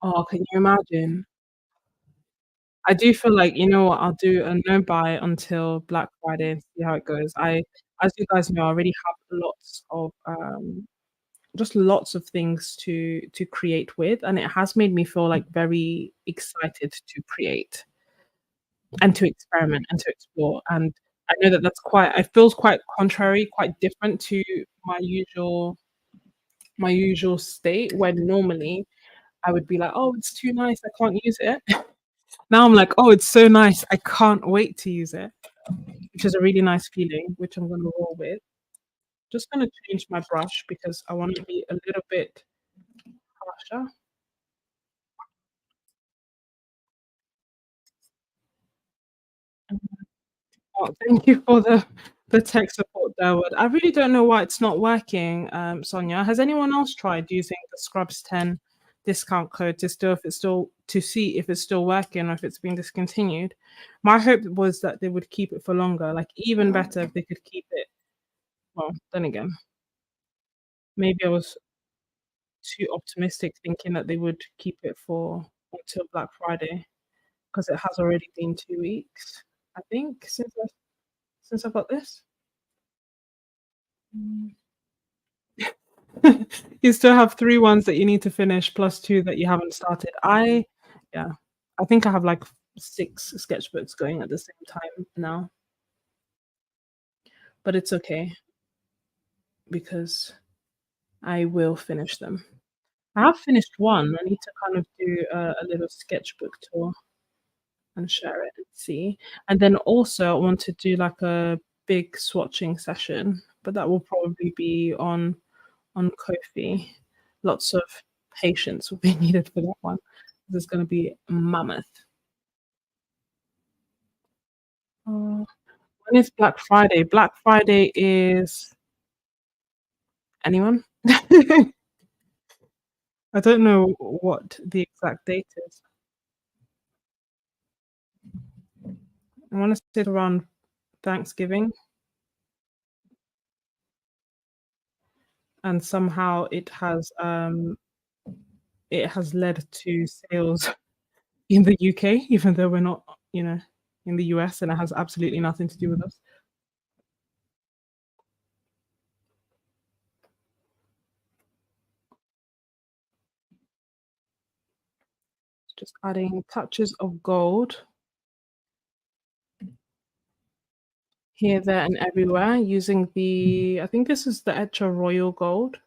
Oh, can you imagine? I do feel like, you know what, I'll do a no buy until Black Friday and see how it goes. As you guys know, I already have lots of, just lots of things to create with, and it has made me feel, like, very excited to create and to experiment and to explore, and I know that that's quite it feels quite contrary, quite different to my usual my usual state when normally I would be like, "Oh, it's too nice, I can't use it." Now I'm like, "Oh, it's so nice, I can't wait to use it," which is a really nice feeling, which I'm gonna roll with. Just gonna change my brush because I wanna be a little bit harsher. Oh, thank you for the tech support there, Wood. I really don't know why it's not working, Sonia. Has anyone else tried using the Scrubs 10 discount code to still if it's still to see if it's still working or if it's been discontinued? My hope was that they would keep it for longer, like, even better if they could keep it well, then again, maybe I was too optimistic thinking that they would keep it for until Black Friday because it has already been 2 weeks, I think, since I got this. Mm. You still have 3 ones that you need to finish plus 2 that you haven't started. Yeah, I think I have, like, 6 sketchbooks going at the same time now, but it's okay because I will finish them. I have finished one. I need to kind of do a little sketchbook tour and share it and see. And then also I want to do, like, a big swatching session, but that will probably be on Ko-fi. Lots of patience will be needed for that one. This is gonna be mammoth. Uh, when is Black Friday? Black Friday is anyone? I don't know what the exact date is. I wanna say it's around Thanksgiving, and somehow it has led to sales in the UK, even though we're not, you know, in the US, and it has absolutely nothing to do with us. Just adding touches of gold here, there, and everywhere using I think this is the Etcher Royal Gold,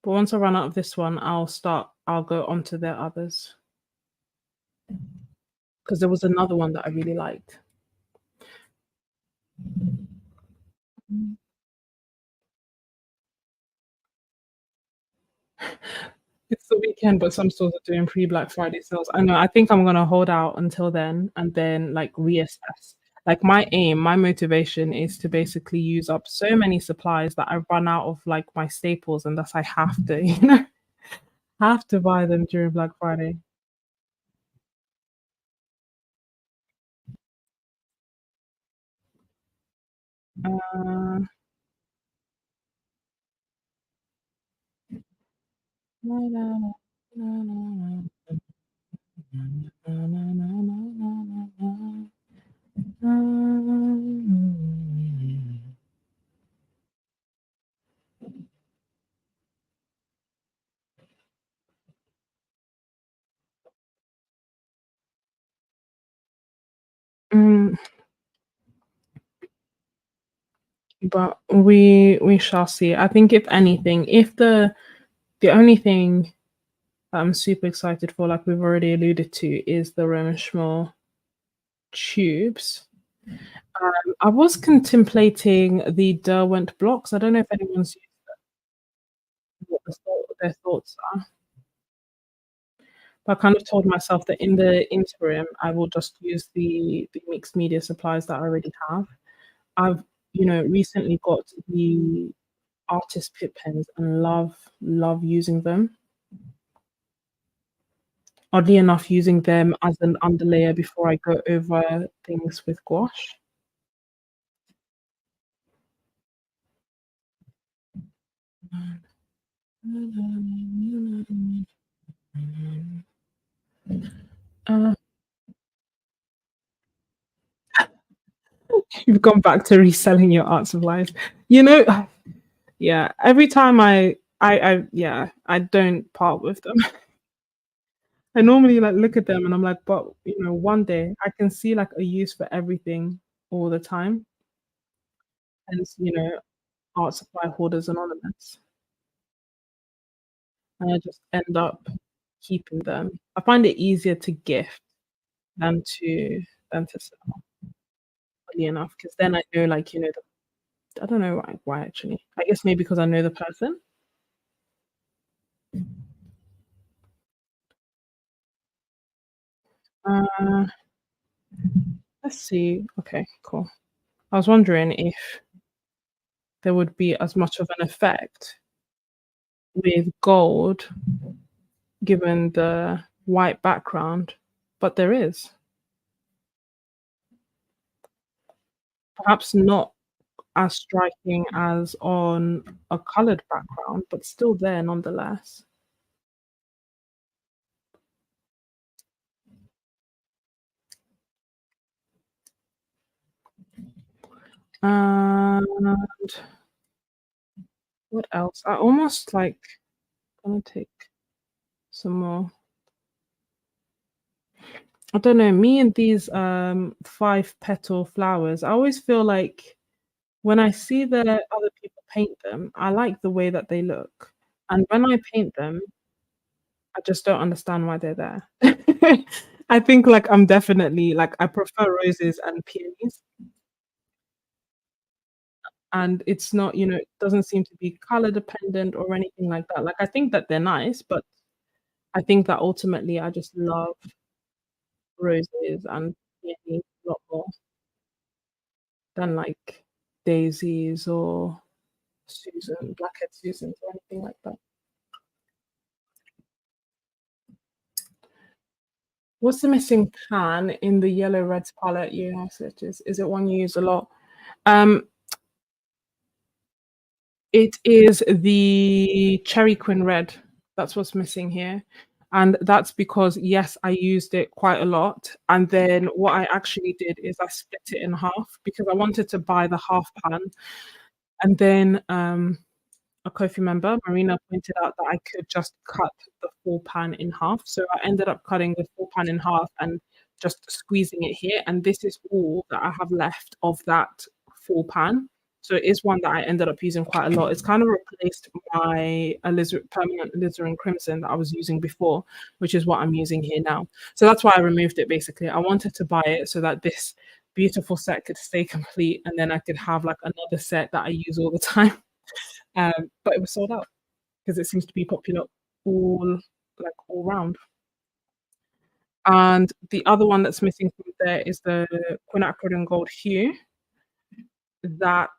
but once I run out of this one, I'll go on to their others because there was another one that I really liked. Mm. It's the weekend, but some stores are doing pre-Black Friday sales. I know, I think I'm gonna hold out until then and then, like, reassess. Like, my motivation is to basically use up so many supplies that I run out of, like, my staples and thus I have to, have to buy them during Black Friday. Uh, na, na, na, na, na, na, na, na, na, na, na, na, mm, but we shall see. I think if anything, if the only thing that I'm super excited for, like we've already alluded to, is the Roman Schmall tubes. I was contemplating the Derwent blocks. I don't know if anyone's used what their thoughts are. But I kind of told myself that in the interim, I will just use the mixed media supplies that I already have. I've, recently got the artist pip pens and love using them. Oddly enough, using them as an underlayer before I go over things with gouache. Uh, you've gone back to reselling your art supplies. You know, yeah, every time yeah, I don't part with them. I normally like look at them and I'm like, but one day I can see like a use for everything all the time. Hence, Art Supply Hoarders Anonymous. And I just end up keeping them. I find it easier to gift than to sell, funny enough, because then I know like, I don't know why actually. I guess maybe because I know the person. Uh, let's see. Okay, cool. I was wondering if there would be as much of an effect with gold given the white background, but there is. Perhaps not as striking as on a colored background, but still there nonetheless. And what else? I almost like gonna take some more. I don't know, me and these 5 petal flowers, I always feel like when I see the other people paint them, I like the way that they look. And when I paint them, I just don't understand why they're there. I think like I'm definitely like I prefer roses and peonies, and it's not, it doesn't seem to be color dependent or anything like that. Like I think that they're nice, but I think that ultimately I just love roses and peonies a lot more than like daisies or blackhead Susans or anything like that. What's the missing pan in the yellow reds palette you have, Sketches? Is it one you use a lot? Um, it is the Cherry Queen Red. That's what's missing here. And that's because, yes, I used it quite a lot. And then what I actually did is I split it in half because I wanted to buy the half pan. And then a Kofi member, Marina, pointed out that I could just cut the full pan in half. So I ended up cutting the full pan in half and just squeezing it here. And this is all that I have left of that full pan. So it is one that I ended up using quite a lot. It's kind of replaced my permanent alizarin crimson that I was using before, which is what I'm using here now. So that's why I removed it basically. I wanted to buy it so that this beautiful set could stay complete and then I could have like another set that I use all the time. But it was sold out because it seems to be popular all all round. And the other one that's missing from there is the quinacridone and gold hue that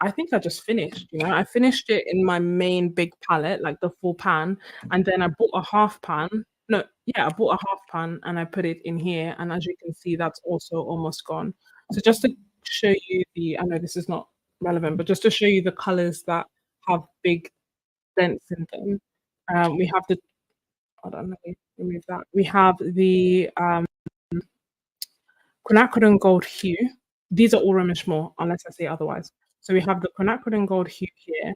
I think I just finished. I finished it in my main big palette, like the full pan, and then I bought a half pan. No, yeah, I bought a half pan and I put it in here, and as you can see, that's also almost gone. So just to show you I know this is not relevant, but just to show you the colors that have big dents in them, we have the hold on, let me remove that. We have the quinacridone gold hue. These are all Remishmore, unless I say otherwise. So we have the quinacridone gold hue here,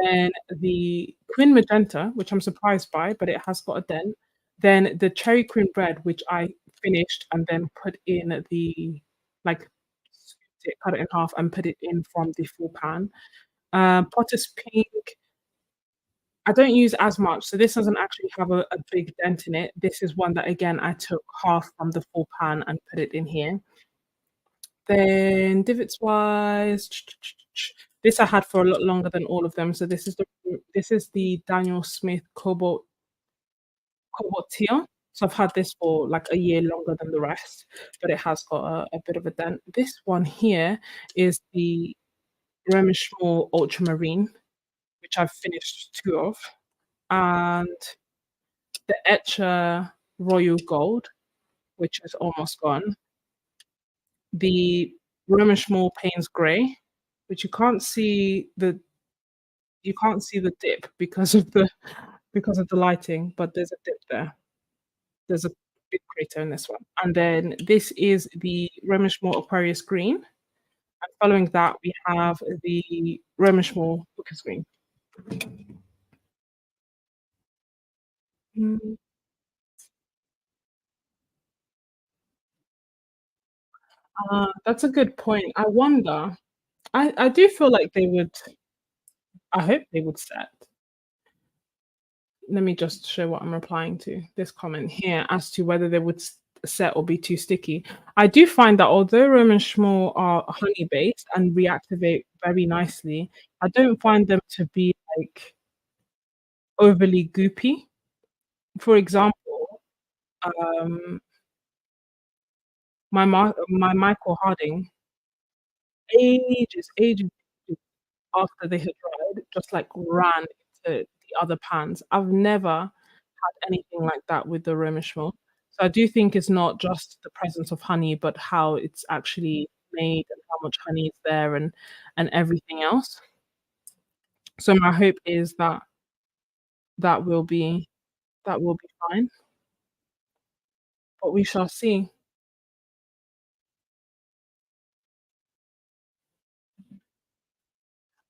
then the quin magenta, which I'm surprised by, but it has got a dent. Then the cherry queen red, which I finished and then put in like cut it in half and put it in from the full pan. Potter's pink, I don't use as much, so this doesn't actually have a big dent in it. This is one that again I took half from the full pan and put it in here. Then divots wise, this I had for a lot longer than all of them. So this is the Daniel Smith Cobalt Teal. So I've had this for like a year longer than the rest, but it has got a bit of a dent. This one here is the Remishmore Ultramarine, which I've finished 2 of. And the Etcher royal gold, which is almost gone, the Roman Schmall Payne's grey, which you can't see the dip because of the lighting, but there's a dip there. There's a big crater in this one. And then this is the Roman Schmall Aquarius green. And following that, we have the Roman Schmall Booker's green. Mm, that's a good point. I wonder. I do feel like they would. I hope they would set. Let me just show what I'm replying to this comment here as to whether they would set or be too sticky. I do find that although Roman Schmall are honey based and reactivate very nicely, I don't find them to be like overly goopy. For example, um, my Michael Harding, ages after they had dried, just like ran into the other pans. I've never had anything like that with the Romish. So I do think it's not just the presence of honey, but how it's actually made and how much honey is there and everything else. So my hope is that that will be that will be fine, but we shall see.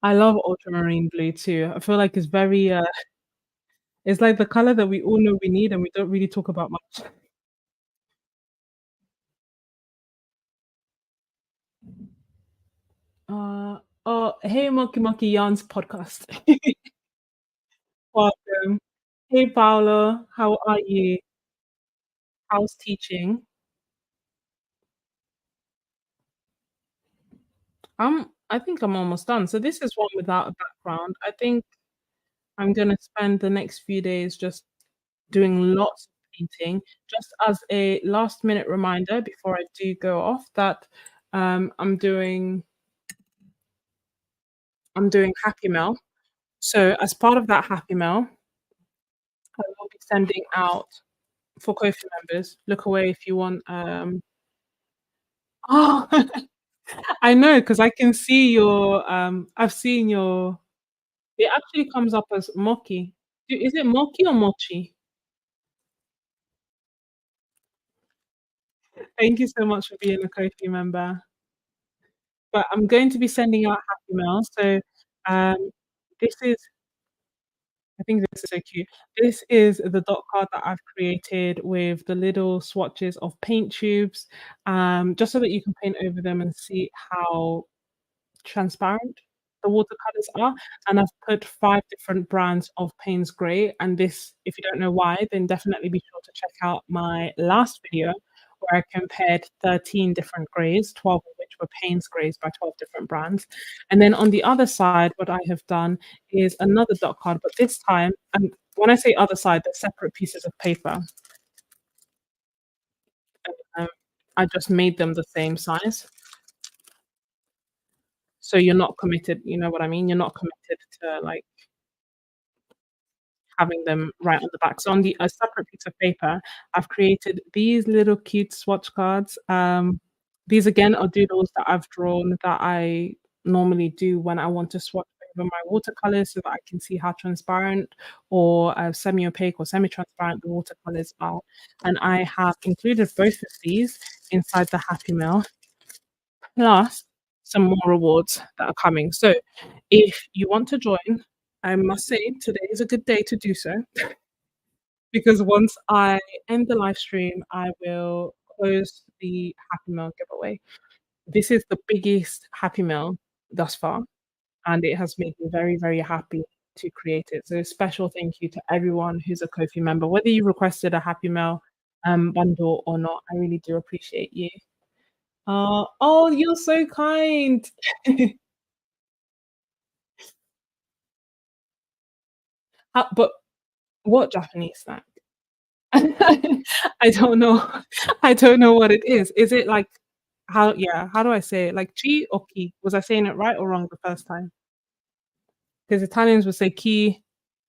I love ultramarine blue too. I feel like it's very it's like the color that we all know we need and we don't really talk about much. Oh, hey, Monkey Monkey Yarns podcast. Welcome. Hey, Paolo, how are you? How's teaching? I think I'm almost done. So this is one without a background. I think I'm gonna spend the next few days just doing lots of painting. Just as a last minute reminder before I do go off that I'm doing Happy Mail. So as part of that Happy Mail, I will be sending out for Kofi members. Look away if you want. Oh, I know because I can see your. I've seen your. It actually comes up as Moki. Is it Moki or Mochi? Thank you so much for being a Kofi member. But I'm going to be sending out Happy Mail. So um, this is. I think this is so cute. This is the dot card that I've created with the little swatches of paint tubes, just so that you can paint over them and see how transparent the watercolors are, and I've put 5 different brands of Payne's Grey, and this, if you don't know why, then definitely be sure to check out my last video where I compared 13 different greys, 12 of which were Payne's Greys by 12 different brands. And then on the other side, what I have done is another dot card, but this time, and when I say other side, they're separate pieces of paper. Um, I just made them the same size. So you're not committed, you know what I mean? You're not committed to like having them right on the back. So on the a separate piece of paper, I've created these little cute swatch cards. These again are doodles that I've drawn that I normally do when I want to swatch over my watercolors so that I can see how transparent or semi-opaque or semi-transparent the watercolors are. And I have included both of these inside the Happy Mail, plus some more rewards that are coming. So if you want to join, I must say today is a good day to do so because once I end the live stream, I will close the Happy Meal giveaway. This is the biggest Happy Meal thus far, and it has made me very, very happy to create it. So a special thank you to everyone who's a Kofi member, whether you requested a Happy Meal bundle or not. I really do appreciate you. Oh, you're so kind. But what Japanese snack? I don't know. I don't know what it is. Is it like how do I say it? Like chi or ki? Was I saying it right or wrong the first time? Because Italians would say ki,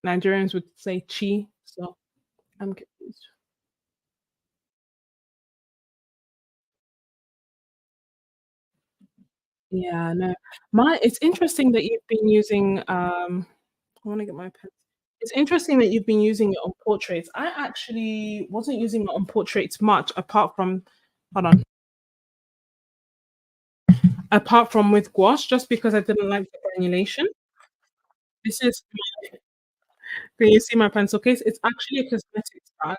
Nigerians would say chi, so I'm confused. Yeah, no. My It's interesting that you've been using, I wanna get my pen. It's interesting that you've been using it on portraits. I actually wasn't using it on portraits much apart from hold on, apart from with gouache, just because I didn't like the granulation. This is Can you see my pencil case? It's actually a cosmetics bag,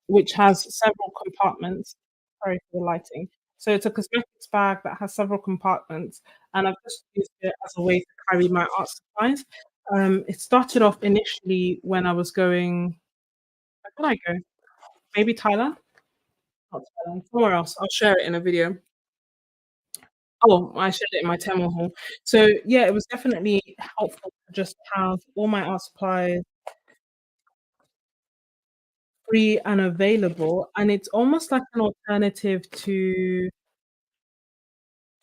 which has several compartments. Sorry for the lighting. So it's a cosmetics bag that has several compartments, and I've just used it as a way to carry my art supplies. It started off initially when I was going where did I go? Maybe Thailand? Not Thailand, somewhere else. I'll share it in a video. Oh, I shared it in my Temu haul. So, yeah, it was definitely helpful to just have all my art supplies free and available, and it's almost like an alternative to,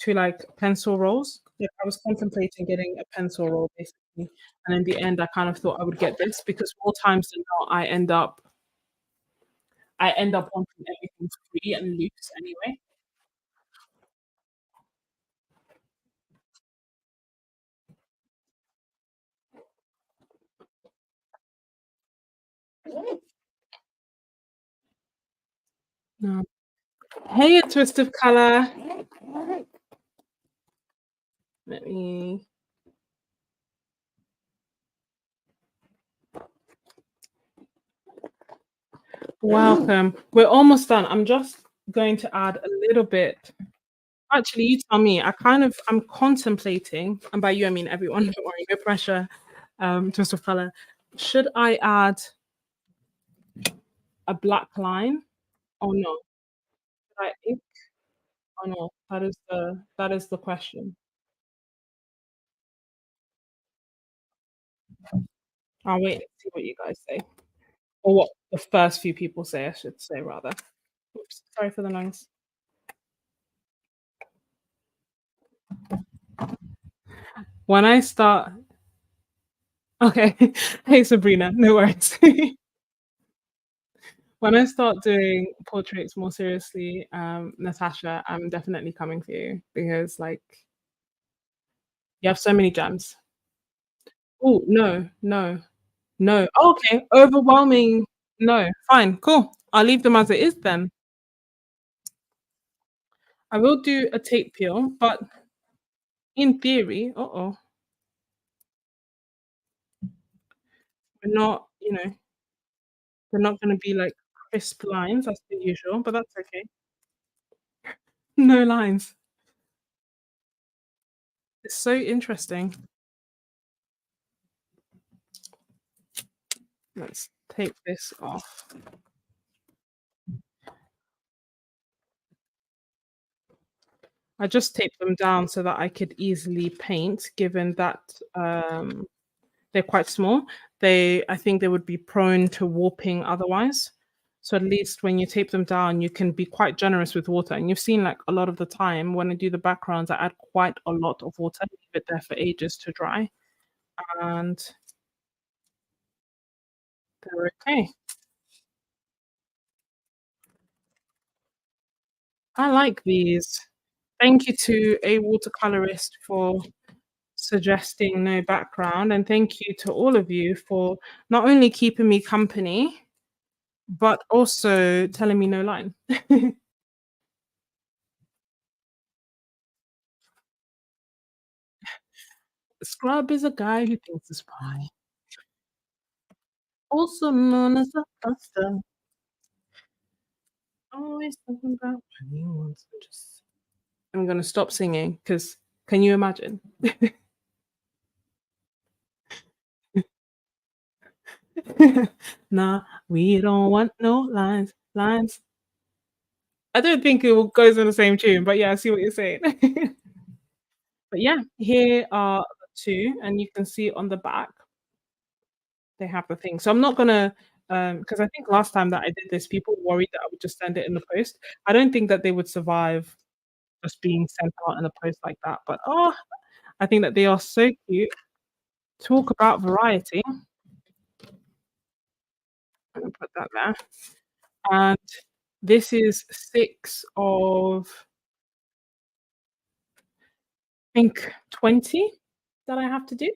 like, pencil rolls. Like, I was contemplating getting a pencil roll, basically, and in the end, I kind of thought I would get this because more times than not, I end up wanting everything free and loose anyway. No. Hey, a twist of color. Let me Welcome. We're almost done. I'm just going to add a little bit. Actually, you tell me. I'm contemplating, and by you I mean everyone, don't worry, no pressure, twist of color. Should I add a black line or no? Should I ink or no? That is the question. I'll wait and see what you guys say. Or what the first few people say, I should say rather. Oops, sorry for the noise. When I start Okay. Hey Sabrina, no worries. When I start doing portraits more seriously, Natasha, I'm definitely coming for you because, like, you have so many gems. Oh, no, no, no. Oh, okay, overwhelming no. Fine, cool. I'll leave them as it is then. I will do a tape peel, but in theory we're not, they're not gonna be, like, crisp lines as per usual, but that's okay. No lines. It's so interesting. Let's take this off. I just taped them down so that I could easily paint, given that, they're quite small. I think they would be prone to warping otherwise. So at least when you tape them down, you can be quite generous with water. And you've seen, like, a lot of the time when I do the backgrounds, I add quite a lot of water, leave it there for ages to dry, and they're okay. I like these. Thank you to a watercolorist for suggesting no background, and thank you to all of you for not only keeping me company, but also telling me no line. Scrub is a guy who thinks he's fine, also known as a buster. Always talking about when he wants to just I'm gonna stop singing because can you imagine? Nah, we don't want no lines, lines. I don't think it will goes in the same tune, but yeah, I see what you're saying. But yeah, here are the 2, and you can see on the back, they have the thing. So I'm not gonna, because I think last time that I did this, people worried that I would just send it in the post. I don't think that they would survive just being sent out in the post like that, but, I think that they are so cute. Talk about variety. I'm gonna put that there. And this is 6 of think 20 that I have to do.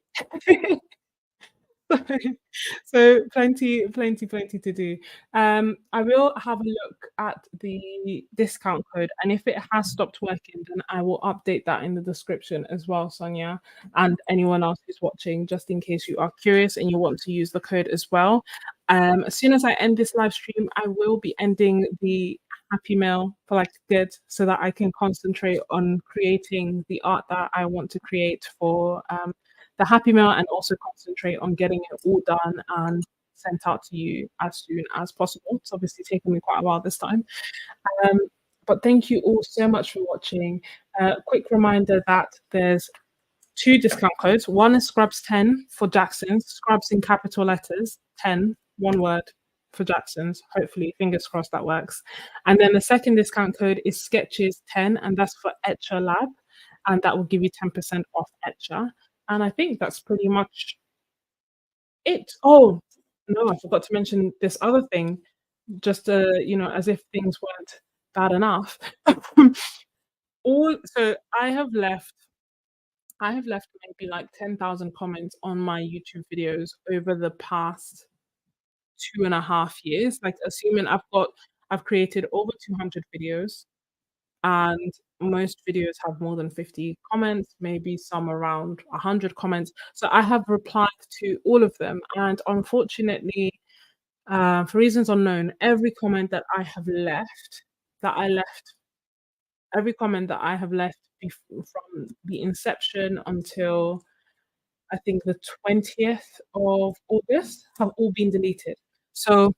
So plenty to do. I will have a look at the discount code, and if it has stopped working, then I will update that in the description as well, Sonia, and anyone else who's watching, just in case you are curious and you want to use the code as well. As soon as I end this live stream, I will be ending the Happy Mail for like good, so that I can concentrate on creating the art that I want to create for the Happy Mail, and also concentrate on getting it all done and sent out to you as soon as possible. It's obviously taken me quite a while this time. Um, but thank you all so much for watching. Quick reminder that there's two discount codes. One is Scrubs 10 for Jackson's, Scrubs in capital letters, 10, one word for Jackson's. Hopefully, fingers crossed that works. And then the second discount code is Sketches10, and that's for Etcher Lab, and that will give you 10% off Etcher. And I think that's pretty much it. Oh, no, I forgot to mention this other thing, just as if things weren't bad enough. All so I have left maybe like 10,000 comments on my YouTube videos over the past 2.5 years. Like, assuming I've created over 200 videos, and most videos have more than 50 comments, maybe some around 100 comments. So I have replied to all of them, and unfortunately, for reasons unknown, that I left, every comment that I have left from the inception until I think the 20th of August have all been deleted. So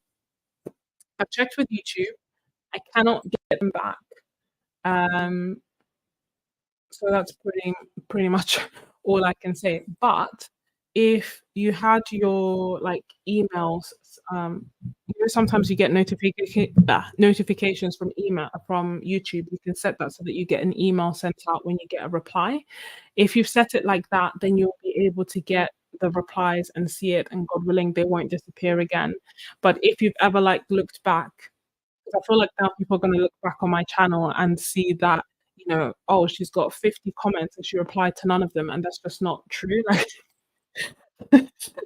I've checked with YouTube. I cannot get them back. Um, So that's pretty much all I can say. But if you had your like emails, sometimes you get notifications from email from YouTube. You can set that so that you get an email sent out when you get a reply. If you've set it like that, then you'll be able to get the replies and see it, and God willing, they won't disappear again. But if you've ever like looked back, because I feel like now people are going to look back on my channel and see that, oh, she's got 50 comments and she replied to none of them, and that's just not true. Like,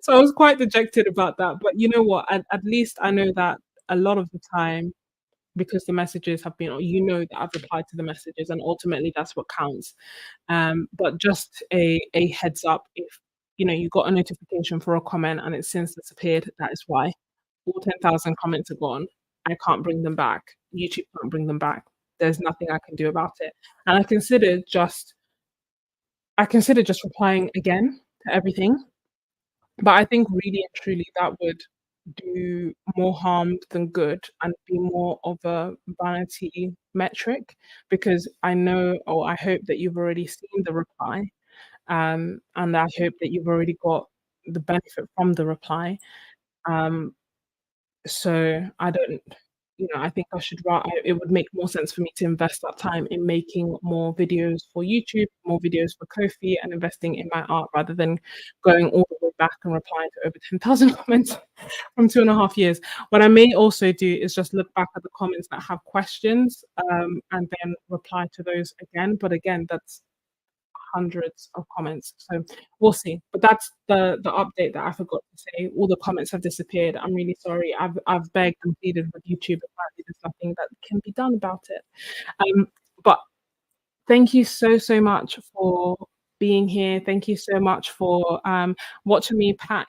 so I was quite dejected about that. But you know what? At least I know that a lot of the time, because the messages have been, or that I've replied to the messages, and ultimately that's what counts. But just a heads up, if you got a notification for a comment and it's since disappeared, that is why. All 10,000 comments are gone. I can't bring them back. YouTube can't bring them back. There's nothing I can do about it. And I considered just replying again to everything. But I think really and truly that would do more harm than good, and be more of a vanity metric, because I know, or I hope that you've already seen the reply, and I hope that you've already got the benefit from the reply. Um, So I don't, I think I should it would make more sense for me to invest that time in making more videos for YouTube, more videos for Ko-fi, and investing in my art, rather than going all the way back and replying to over 10,000 comments from 2.5 years. What I may also do is just look back at the comments that have questions, and then reply to those again. But again, that's hundreds of comments. So we'll see. But that's the update that I forgot to say. All the comments have disappeared. I'm really sorry. I've begged and pleaded with YouTube. Apparently, there's nothing that can be done about it. But thank you so much for being here. Thank you so much for watching me pack,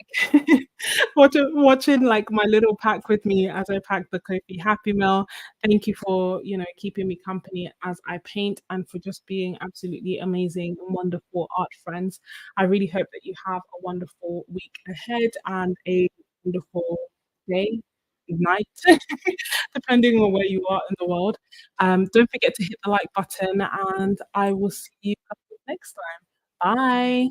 watching like my little pack with me as I pack the Ko-fi Happy Meal. Thank you for keeping me company as I paint, and for just being absolutely amazing and wonderful art friends. I really hope that you have a wonderful week ahead and a wonderful day, night, depending on where you are in the world. Don't forget to hit the like button, and I will see you next time. Bye.